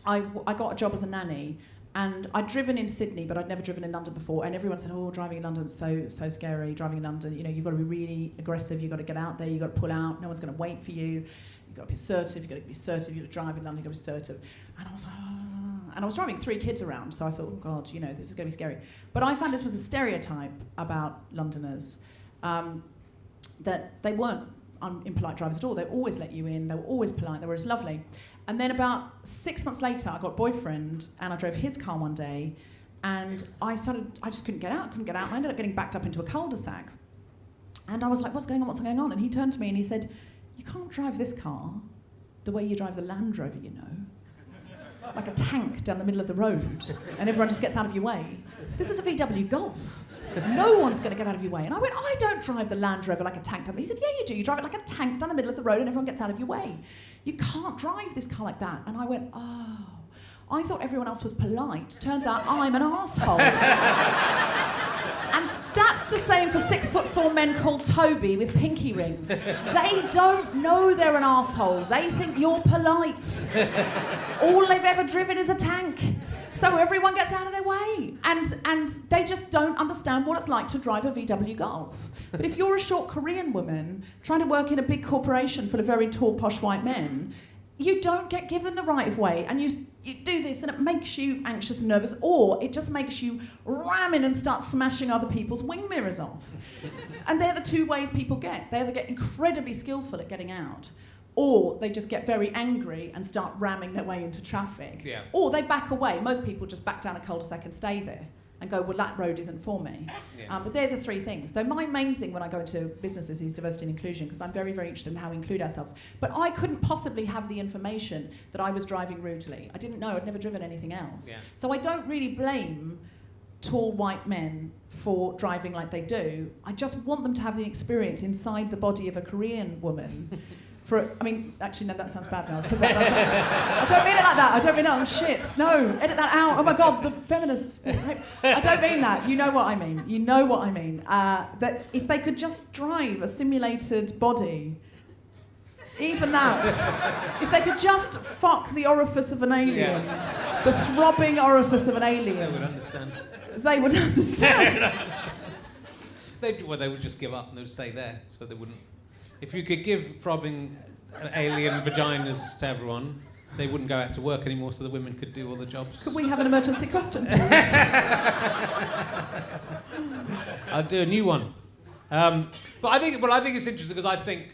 I got a job as a nanny, and I'd driven in Sydney, but I'd never driven in London before. And everyone said, "Oh, driving in London's so scary. Driving in London, you've got to be really aggressive. You've got to get out there. You've got to pull out. No one's going to wait for you. You've got to be assertive. You've got to be assertive. You've got to drive in London. You've got to be assertive." And I was like, oh. And I was driving 3 kids around, so I thought, oh God, this is going to be scary. But I found this was a stereotype about Londoners, that they weren't impolite drivers at all. They always let you in. They were always polite. They were always lovely. And then about 6 months later, I got a boyfriend, and I drove his car one day, and I just couldn't get out. And I ended up getting backed up into a cul-de-sac. And I was like, what's going on? And he turned to me and he said, "You can't drive this car the way you drive the Land Rover, like a tank down the middle of the road, and everyone just gets out of your way. This is a VW Golf. No one's going to get out of your way." And I went, "I don't drive the Land Rover like a tank." He said, "Yeah, you do. You drive it like a tank down the middle of the road and everyone gets out of your way. You can't drive this car like that." And I went, oh, I thought everyone else was polite. Turns out I'm an arsehole. And that's the same for 6'4" men called Toby with pinky rings. They don't know they're an arsehole. They think you're polite. All they've ever driven is a tank. So everyone gets out of their way. And they just don't understand what it's like to drive a VW Golf. But if you're a short Korean woman trying to work in a big corporation full of very tall, posh white men, you don't get given the right of way, and you do this, and it makes you anxious and nervous, or it just makes you ram in and start smashing other people's wing mirrors off. And they're the 2 ways people get. They either get incredibly skillful at getting out, or they just get very angry and start ramming their way into traffic. Yeah. Or they back away. Most people just back down a cul-de-sac and stay there and go, well, that road isn't for me. Yeah. But they're the 3 things. So my main thing when I go into businesses is diversity and inclusion, because I'm very, very interested in how we include ourselves. But I couldn't possibly have the information that I was driving rudely. I didn't know. I'd never driven anything else. Yeah. So I don't really blame tall white men for driving like they do. I just want them to have the experience inside the body of a Korean woman. Actually, no, that sounds bad now. I don't mean it like that. I don't mean, oh, shit. No, edit that out. Oh, my God, the feminists. I don't mean that. You know what I mean. That if they could just drive a simulated body, even that, if they could just fuck the orifice of an alien, the throbbing orifice of an alien. They would understand. They would understand. They would just give up and they would stay there, so they wouldn't. If you could give throbbing alien vaginas to everyone, they wouldn't go out to work anymore, so the women could do all the jobs. Could we have an emergency question, please? I'll do a new one. But I think it's interesting because I think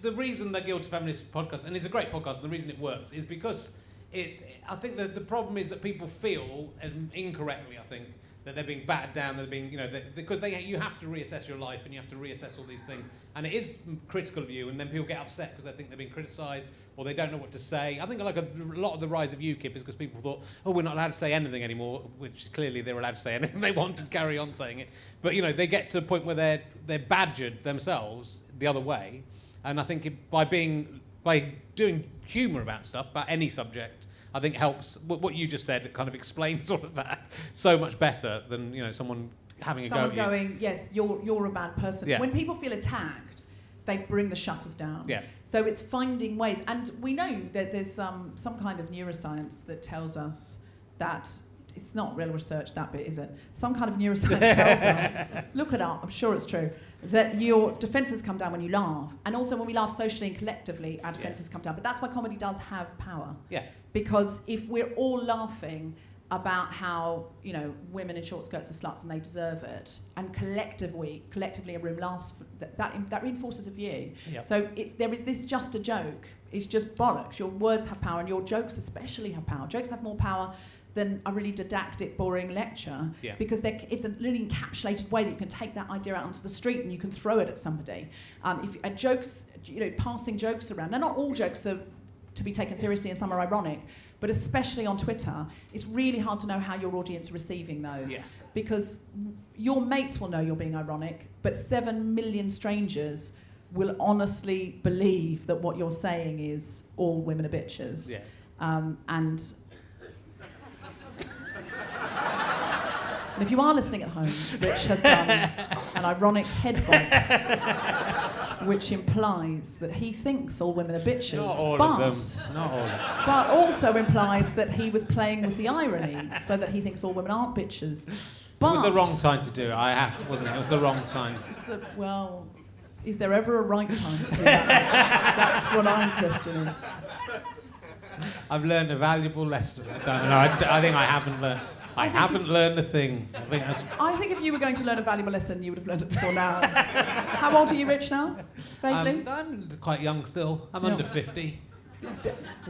the reason the Guild to Feminist podcast, and it's a great podcast, and the reason it works is because I think that the problem is that people feel, and incorrectly, I think, that they're being battered down, they're being, because you have to reassess your life and you have to reassess all these things, and it is critical of you, and then people get upset because they think they're being criticised or they don't know what to say. I think a lot of the rise of UKIP is because people thought, oh, we're not allowed to say anything anymore, which clearly they're allowed to say anything they want and carry on saying it. But they get to a point where they're badgered themselves the other way, and I think by doing humour about stuff, about any subject, I think helps. What you just said, it kind of explains all of that so much better than someone having a go at you. Someone going, yes, you're a bad person. Yeah. When people feel attacked, they bring the shutters down. Yeah. So it's finding ways, and we know that there's some kind of neuroscience that tells us that it's not real research, that bit, is it? Some kind of neuroscience tells us, look it up, I'm sure it's true, that your defences come down when you laugh, and also when we laugh socially and collectively, our defences come down. But that's why comedy does have power. Yeah. Because if we're all laughing about how women in short skirts are sluts and they deserve it, and collectively a room laughs, that reinforces a view. Yep. So there is this just a joke. It's just bollocks. Your words have power, and your jokes especially have power. Jokes have more power than a really didactic, boring lecture, because it's a really encapsulated way that you can take that idea out onto the street and you can throw it at somebody. Passing jokes around. Now, not all jokes are to be taken seriously and some are ironic. But especially on Twitter, it's really hard to know how your audience are receiving those. Yeah. Because your mates will know you're being ironic, but 7 million strangers will honestly believe that what you're saying is all women are bitches. Yeah. And if you are listening at home, Rich has done an ironic head bob, which implies that he thinks all women are bitches. Not all but, of them. Not all of them. But also implies that he was playing with the irony, so that he thinks all women aren't bitches. But It was the wrong time to do it. Wasn't it? It was the wrong time. Well, is there ever a right time to do that? That's what I'm questioning. I've learned a valuable lesson. I don't know. I think I haven't learned. I haven't learned a thing. I think if you were going to learn a valuable lesson, you would have learned it before now. How old are you, Rich, now? Vaguely? I'm quite young still. I'm under 50.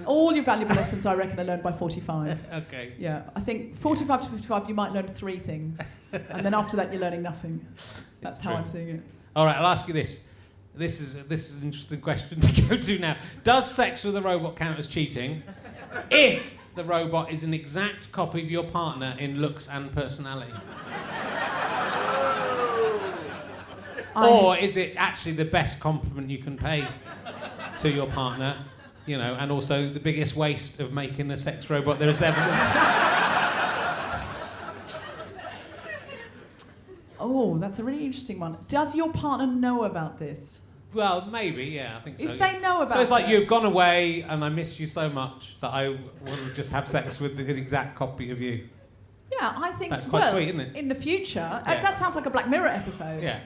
All your valuable lessons, I reckon, are learned by 45. Okay. Yeah, I think 45 to 55, you might learn 3 things. And then after that, you're learning nothing. That's how I'm seeing it. All right, I'll ask you this. This is an interesting question to go to now. Does sex with a robot count as cheating if the robot is an exact copy of your partner in looks and personality? Or is it actually the best compliment you can pay to your partner, you know, and also the biggest waste of making a sex robot there is ever? Oh, that's a really interesting one. Does your partner know about this? Well, maybe, yeah, I think so. If they know about it... So it's like you've gone away and I miss you so much that I want to just have sex with an exact copy of you. Yeah, I think... That's quite sweet, isn't it? In the future... Yeah. that sounds like a Black Mirror episode. Yeah.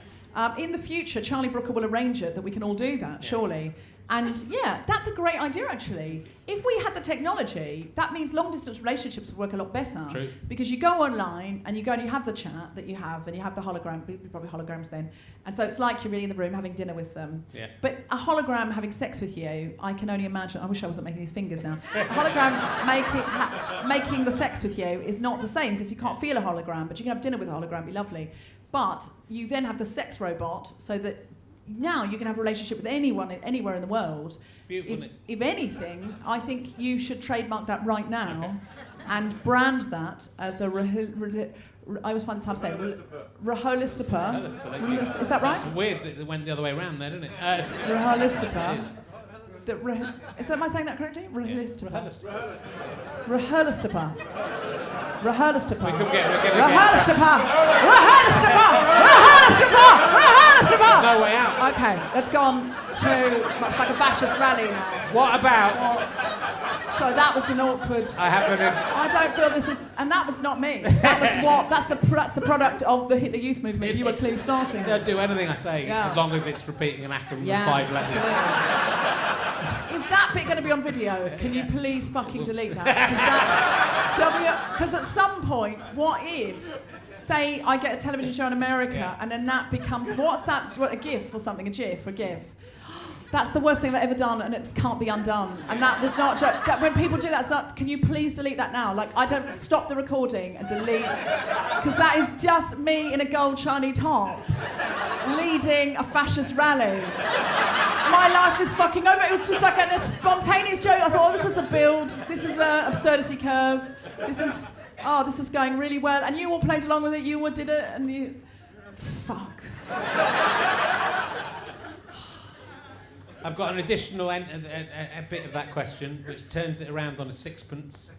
In the future, Charlie Brooker will arrange it that we can all do that, surely. And yeah, that's a great idea, actually. If we had the technology, that means long-distance relationships would work a lot better. True. Because you go online and you go and you have the chat that you have, and you have the hologram, probably holograms then. And so it's like you're really in the room having dinner with them. Yeah. But a hologram having sex with you, I can only imagine. I wish I wasn't making these fingers now. A hologram making the sex with you is not the same because you can't feel a hologram, but you can have dinner with a hologram, be lovely. But you then have the sex robot, so that now you can have a relationship with anyone anywhere in the world. Beautiful. If anything, I think you should trademark that right now and brand that as a I always find this hard to say. Raholistipa. Is that right? It's weird that it went the other way around there, didn't it? Raholistipa. Am I saying that correctly? Raholistipa. Raholistipa. Raholistipa. We could get Raholistipa. Raholistipa. Raholistipa. Raholistipa. no way out. Okay, let's go on to much like a fascist rally now. What about... Sorry, that was an awkward... I don't feel this is... And that was not me. That was what... That's the product of the Hitler Youth Movement. You were clearly starting. They'll do anything I say, as long as it's repeating an acronym of 5 letters. Absolutely. Is that bit going to be on video? Can you please fucking delete that? Because at some point, what if... Say I get a television show in America and then that becomes... What's that? A GIF or something? A GIF or a GIF? That's the worst thing I've ever done, and it can't be undone. And that was not just... When people do that, it's not, can you please delete that now? Like, I don't stop the recording and delete... Because that is just me in a gold shiny top, leading a fascist rally. My life is fucking over. It was just like a spontaneous joke. I thought, oh, this is a build. This is an absurdity curve. This is going really well. And you all played along with it. You all did it, and you... Fuck. I've got an additional a bit of that question, which turns it around on a sixpence.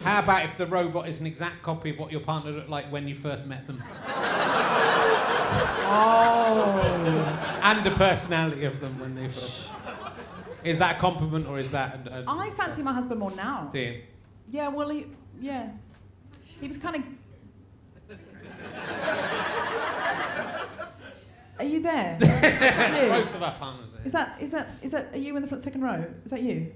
How about if the robot is an exact copy of what your partner looked like when you first met them? Oh. And the personality of them when they first... Is that a compliment or is that... I fancy my husband more now. Do you? Yeah, well, he was kind of... Are you there? Is that you? Both of our partners are. Is that are you in the front second row? Is that you?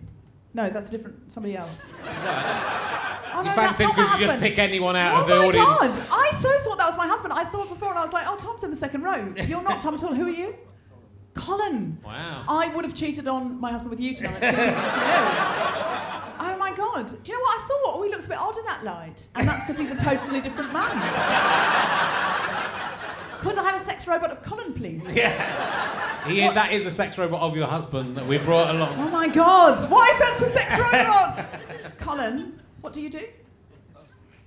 No, that's a different somebody else. Oh, You fancy him because you just pick anyone out of the audience? Oh my God! I so thought that was my husband. I saw it before and I was like, oh, Tom's in the second row. You're not Tom at all. Who are you? Colin. Wow. I would have cheated on my husband with you tonight. Oh my God. Do you know what I thought? Oh, he looks a bit odd in that light. And that's because he's a totally different man. Could I have a sex robot of Colin, please? Yeah. That is a sex robot of your husband that we brought along. Oh my God! What if that's the sex robot? Colin, what do you do?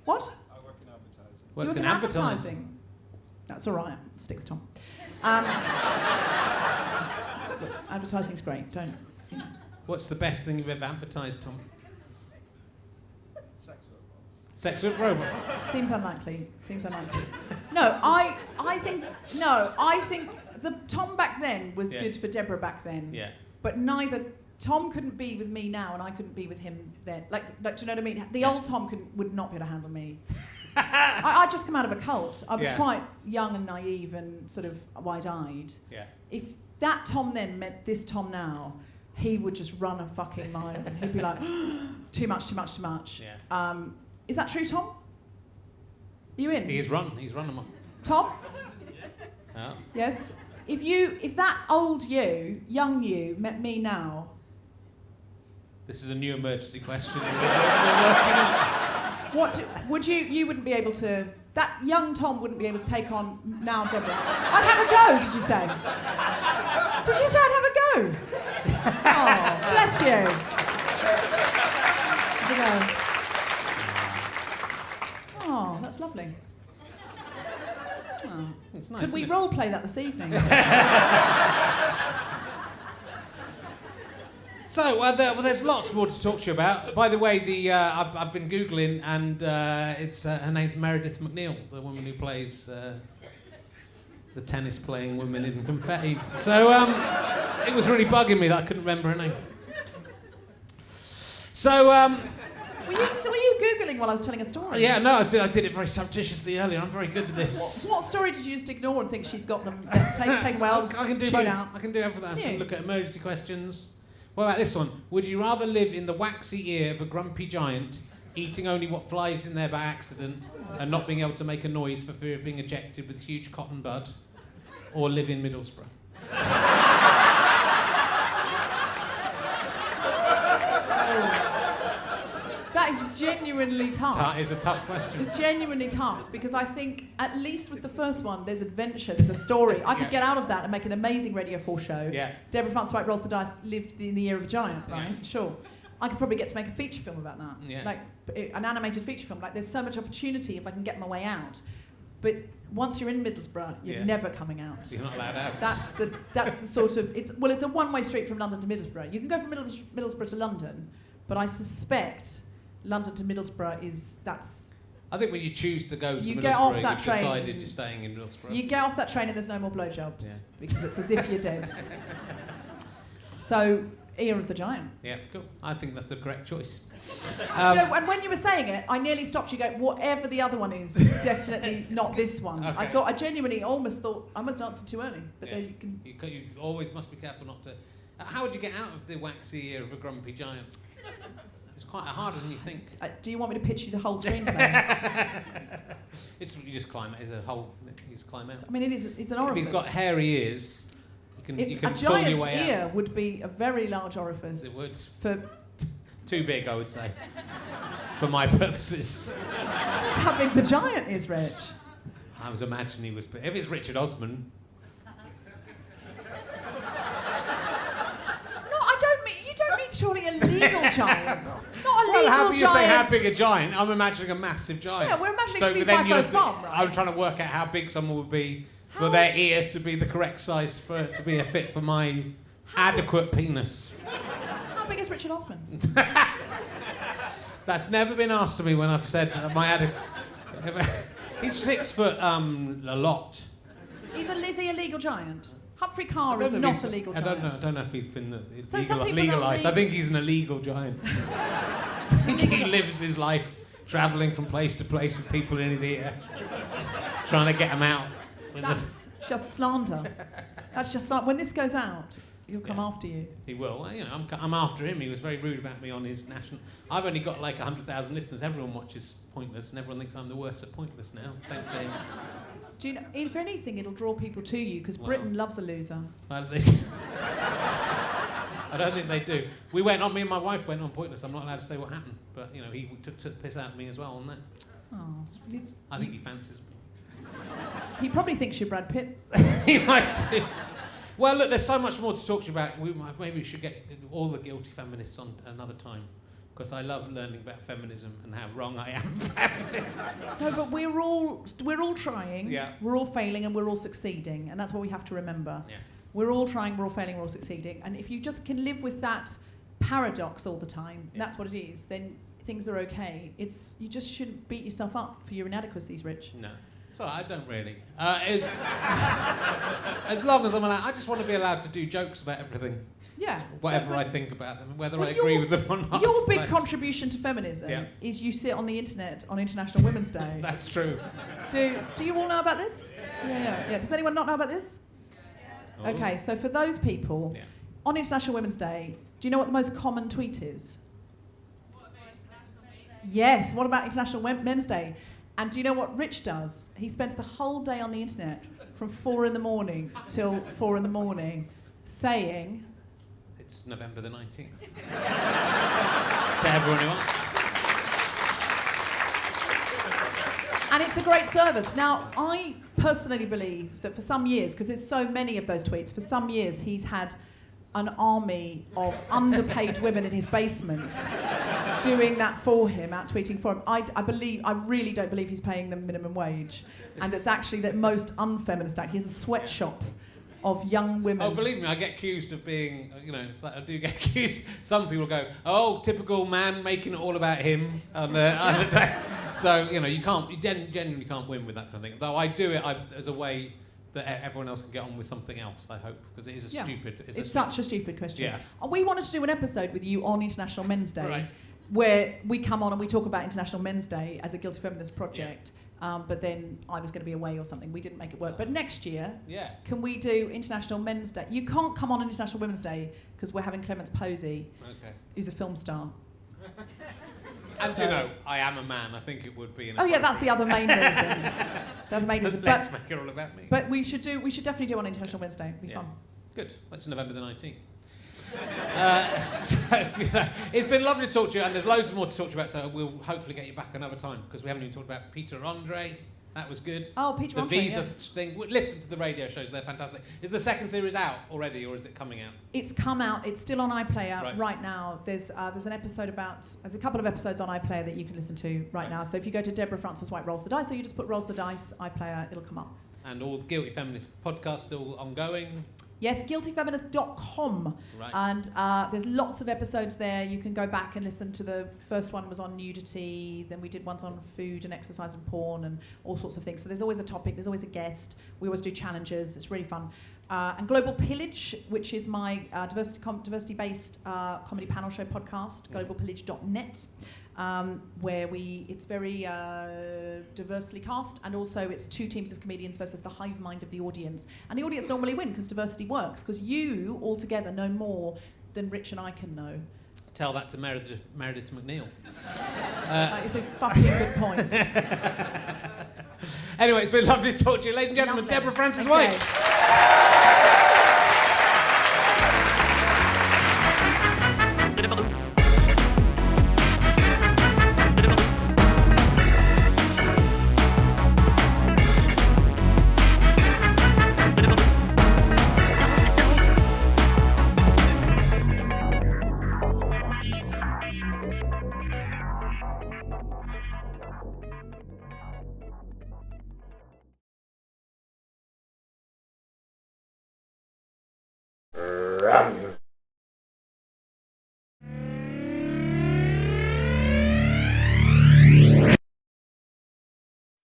What? I work in advertising. Works You in work advertising. That's all right. Stick with Tom. Advertising's great. Don't. You know. What's the best thing you've ever advertised, Tom? Sex robots. Sex with robots. Seems unlikely. No, I think the Tom back then was good for Deborah back then. Yeah. But neither Tom couldn't be with me now, and I couldn't be with him then. Like do you know what I mean? The old Tom would not be able to handle me. I'd just come out of a cult. I was quite young and naive and sort of wide-eyed. Yeah. If that Tom then met this Tom now, he would just run a fucking mile. He'd be like, too much. Yeah. Is that true, Tom? Are you in? He's run them off. Tom? Oh. Yes. If that old you, young you, met me now. This is a new emergency question. Would you wouldn't be able to? That young Tom wouldn't be able to take on now, Deborah. I'd have a go. Did you say? Did you say I'd have a go? Oh, bless you. Have a go. Oh, that's lovely. Oh. It's nice. Could we isn't it? role play that this evening? So, there's lots more to talk to you about. By the way, I've been Googling, and her name's Meredith McNeil, the woman who plays the tennis-playing woman in Confetti. So, it was really bugging me that I couldn't remember her name. So, Were you Googling while I was telling a story? yeah, no, I did it very surreptitiously earlier. I'm very good at this. What story did you just ignore and think she's got them? Take well. I can do tune both. out. I can do everything. I Yeah. can look at emergency questions. What about this one? Would you rather live in the waxy ear of a grumpy giant, eating only what flies in there by accident, and not being able to make a noise for fear of being ejected with a huge cotton bud, or live in Middlesbrough? That is genuinely tough. That is a tough question. It's genuinely tough because I think, at least with the first one, there's adventure, there's a story. I could get out of that and make an amazing Radio 4 show. Yeah. Deborah Frances-White rolls the dice, lived in the ear of a giant, right? Yeah. Sure. I could probably get to make a feature film about that. Yeah. Like, an animated feature film. Like, there's so much opportunity if I can get my way out. But once you're in Middlesbrough, you're never coming out. You're not allowed out. That's the sort of... It's a one-way street from London to Middlesbrough. You can go from Middlesbrough to London, but I suspect... London to Middlesbrough I think when you choose to go to you Middlesbrough, get off that you've train, decided you're staying in Middlesbrough. You get off that train and there's no more blowjobs because it's as if you're dead. So, ear of the giant. Yeah, cool. I think that's the correct choice. Do you know, and when you were saying it, I nearly stopped you going, whatever the other one is, definitely not this one. Okay. I genuinely almost thought, I must answer too early. But there you can... You always must be careful not to... how would you get out of the waxy ear of a grumpy giant? It's quite harder than you think. Do you want me to pitch you the whole screenplay? You just climb out. It's a hole. You just climb out. I mean, it's an orifice. If he's got hairy ears, you can a pull your giant's way ear out. would be a very large orifice. It would. For Too big, I would say, for my purposes. That's how big the giant is, Rich. I was imagining he was... If it's Richard Osman... You don't mean surely a legal giant. Not a Well, legal how do you giant. say how big a giant? I'm imagining a massive giant. Yeah, we're imagining so 355 farm, right? I'm trying to work out how big someone would be for their ear to be the correct size for it to be a fit for my adequate penis. How big is Richard Osman? That's never been asked to me when I've said my adequate... He's 6 foot a lot. Is he a legal giant? Humphrey Carr is not a legal giant. I don't know if he's been So some people legalised. don't I think he's an illegal giant. I think he lives his life travelling from place to place with people in his ear, trying to get them out. That's just slander. That's just when this goes out, he'll come after you. He will. Well, you know, I'm after him. He was very rude about me on his national... I've only got like 100,000 listeners. Everyone watches Pointless, and everyone thinks I'm the worst at Pointless now. Thanks to him. Do you know, if anything, it'll draw people to you because Britain loves a loser. I don't think they do. Me and my wife went on Pointless. I'm not allowed to say what happened, but you know, he took the piss out of me as well on that. Oh, I think he fancies me. He probably thinks you're Brad Pitt. He might do. Well, look, there's so much more to talk to you about. Maybe we should get all the guilty feminists on another time, because I love learning about feminism and how wrong I am. No, but we're all trying. Yeah. We're all failing, and we're all succeeding, and that's what we have to remember. Yeah. We're all trying, we're all failing, we're all succeeding, and if you just can live with that paradox all the time, and that's what it is, then things are okay. You just shouldn't beat yourself up for your inadequacies, Rich. No. So I don't really. As long as I'm allowed, I just want to be allowed to do jokes about everything. Yeah. Whatever I think about them, whether I agree with them or not. Your big contribution to feminism is you sit on the internet on International Women's Day. That's true. Do you all know about this? Yeah. Does anyone not know about this? Oh. Okay, so for those people, on International Women's Day, do you know what the most common tweet is? Yes, what about International Men's Day? And do you know what Rich does? He spends the whole day on the internet from 4 in the morning till 4 in the morning saying... It's November the 19th. To everyone who wants. And it's a great service. Now, I personally believe that for some years, because there's so many of those tweets, for some years he's had an army of underpaid women in his basement doing that for him, out tweeting for him. I really don't believe he's paying them minimum wage. And it's actually the most unfeminist act. He has a sweatshop of young women. Oh, believe me, I get accused of being, I do get accused. Some people go, oh, typical man making it all about him on the day. So, you genuinely can't win with that kind of thing. Though I do it as a way that everyone else can get on with something else, I hope, because it is stupid. It's such a stupid question. Yeah. We wanted to do an episode with you on International Men's Day, right, where we come on and we talk about International Men's Day as a Guilty Feminist project. But then I was going to be away or something. We didn't make it work. But next year, can we do International Men's Day? You can't come on International Women's Day because we're having Clemence Posey, who's a film star. And I am a man. I think it would be. That's the other main reason. The other main reason. Let's make it all about me. But we should definitely do on International Women's Day. It'd be fun. Good. That's November the 19th. It's been lovely to talk to you, and there's loads more to talk to you about, so we'll hopefully get you back another time, because we haven't even talked about Peter Andre. That was good. Oh, Peter Andre, the visa thing. Listen to the radio shows, they're fantastic. Is the second series out already, or is it coming out? It's come out. It's still on iPlayer right now. There's a couple of episodes on iPlayer that you can listen to right now. So if you go to Deborah Frances-White Rolls the Dice, or you just put Rolls the Dice, iPlayer, it'll come up. And all the Guilty Feminist podcasts still ongoing? Yes, guiltyfeminist.com. Right. And there's lots of episodes there. You can go back and listen to the first one was on nudity, then we did ones on food and exercise and porn and all sorts of things. So there's always a topic, there's always a guest. We always do challenges. It's really fun. And Global Pillage, which is my diversity-based comedy panel show podcast, globalpillage.net. Where it's very diversely cast, and also it's two teams of comedians versus the hive mind of the audience. And the audience normally win because diversity works, because you all together know more than Rich and I can know. Tell that to Meredith McNeil. That is a fucking good point. Anyway, it's been lovely to talk to you, ladies and gentlemen. Lovely. Deborah Frances-White.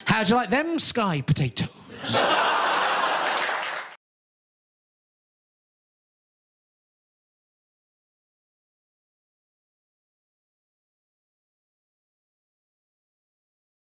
How'd you like them sky potatoes?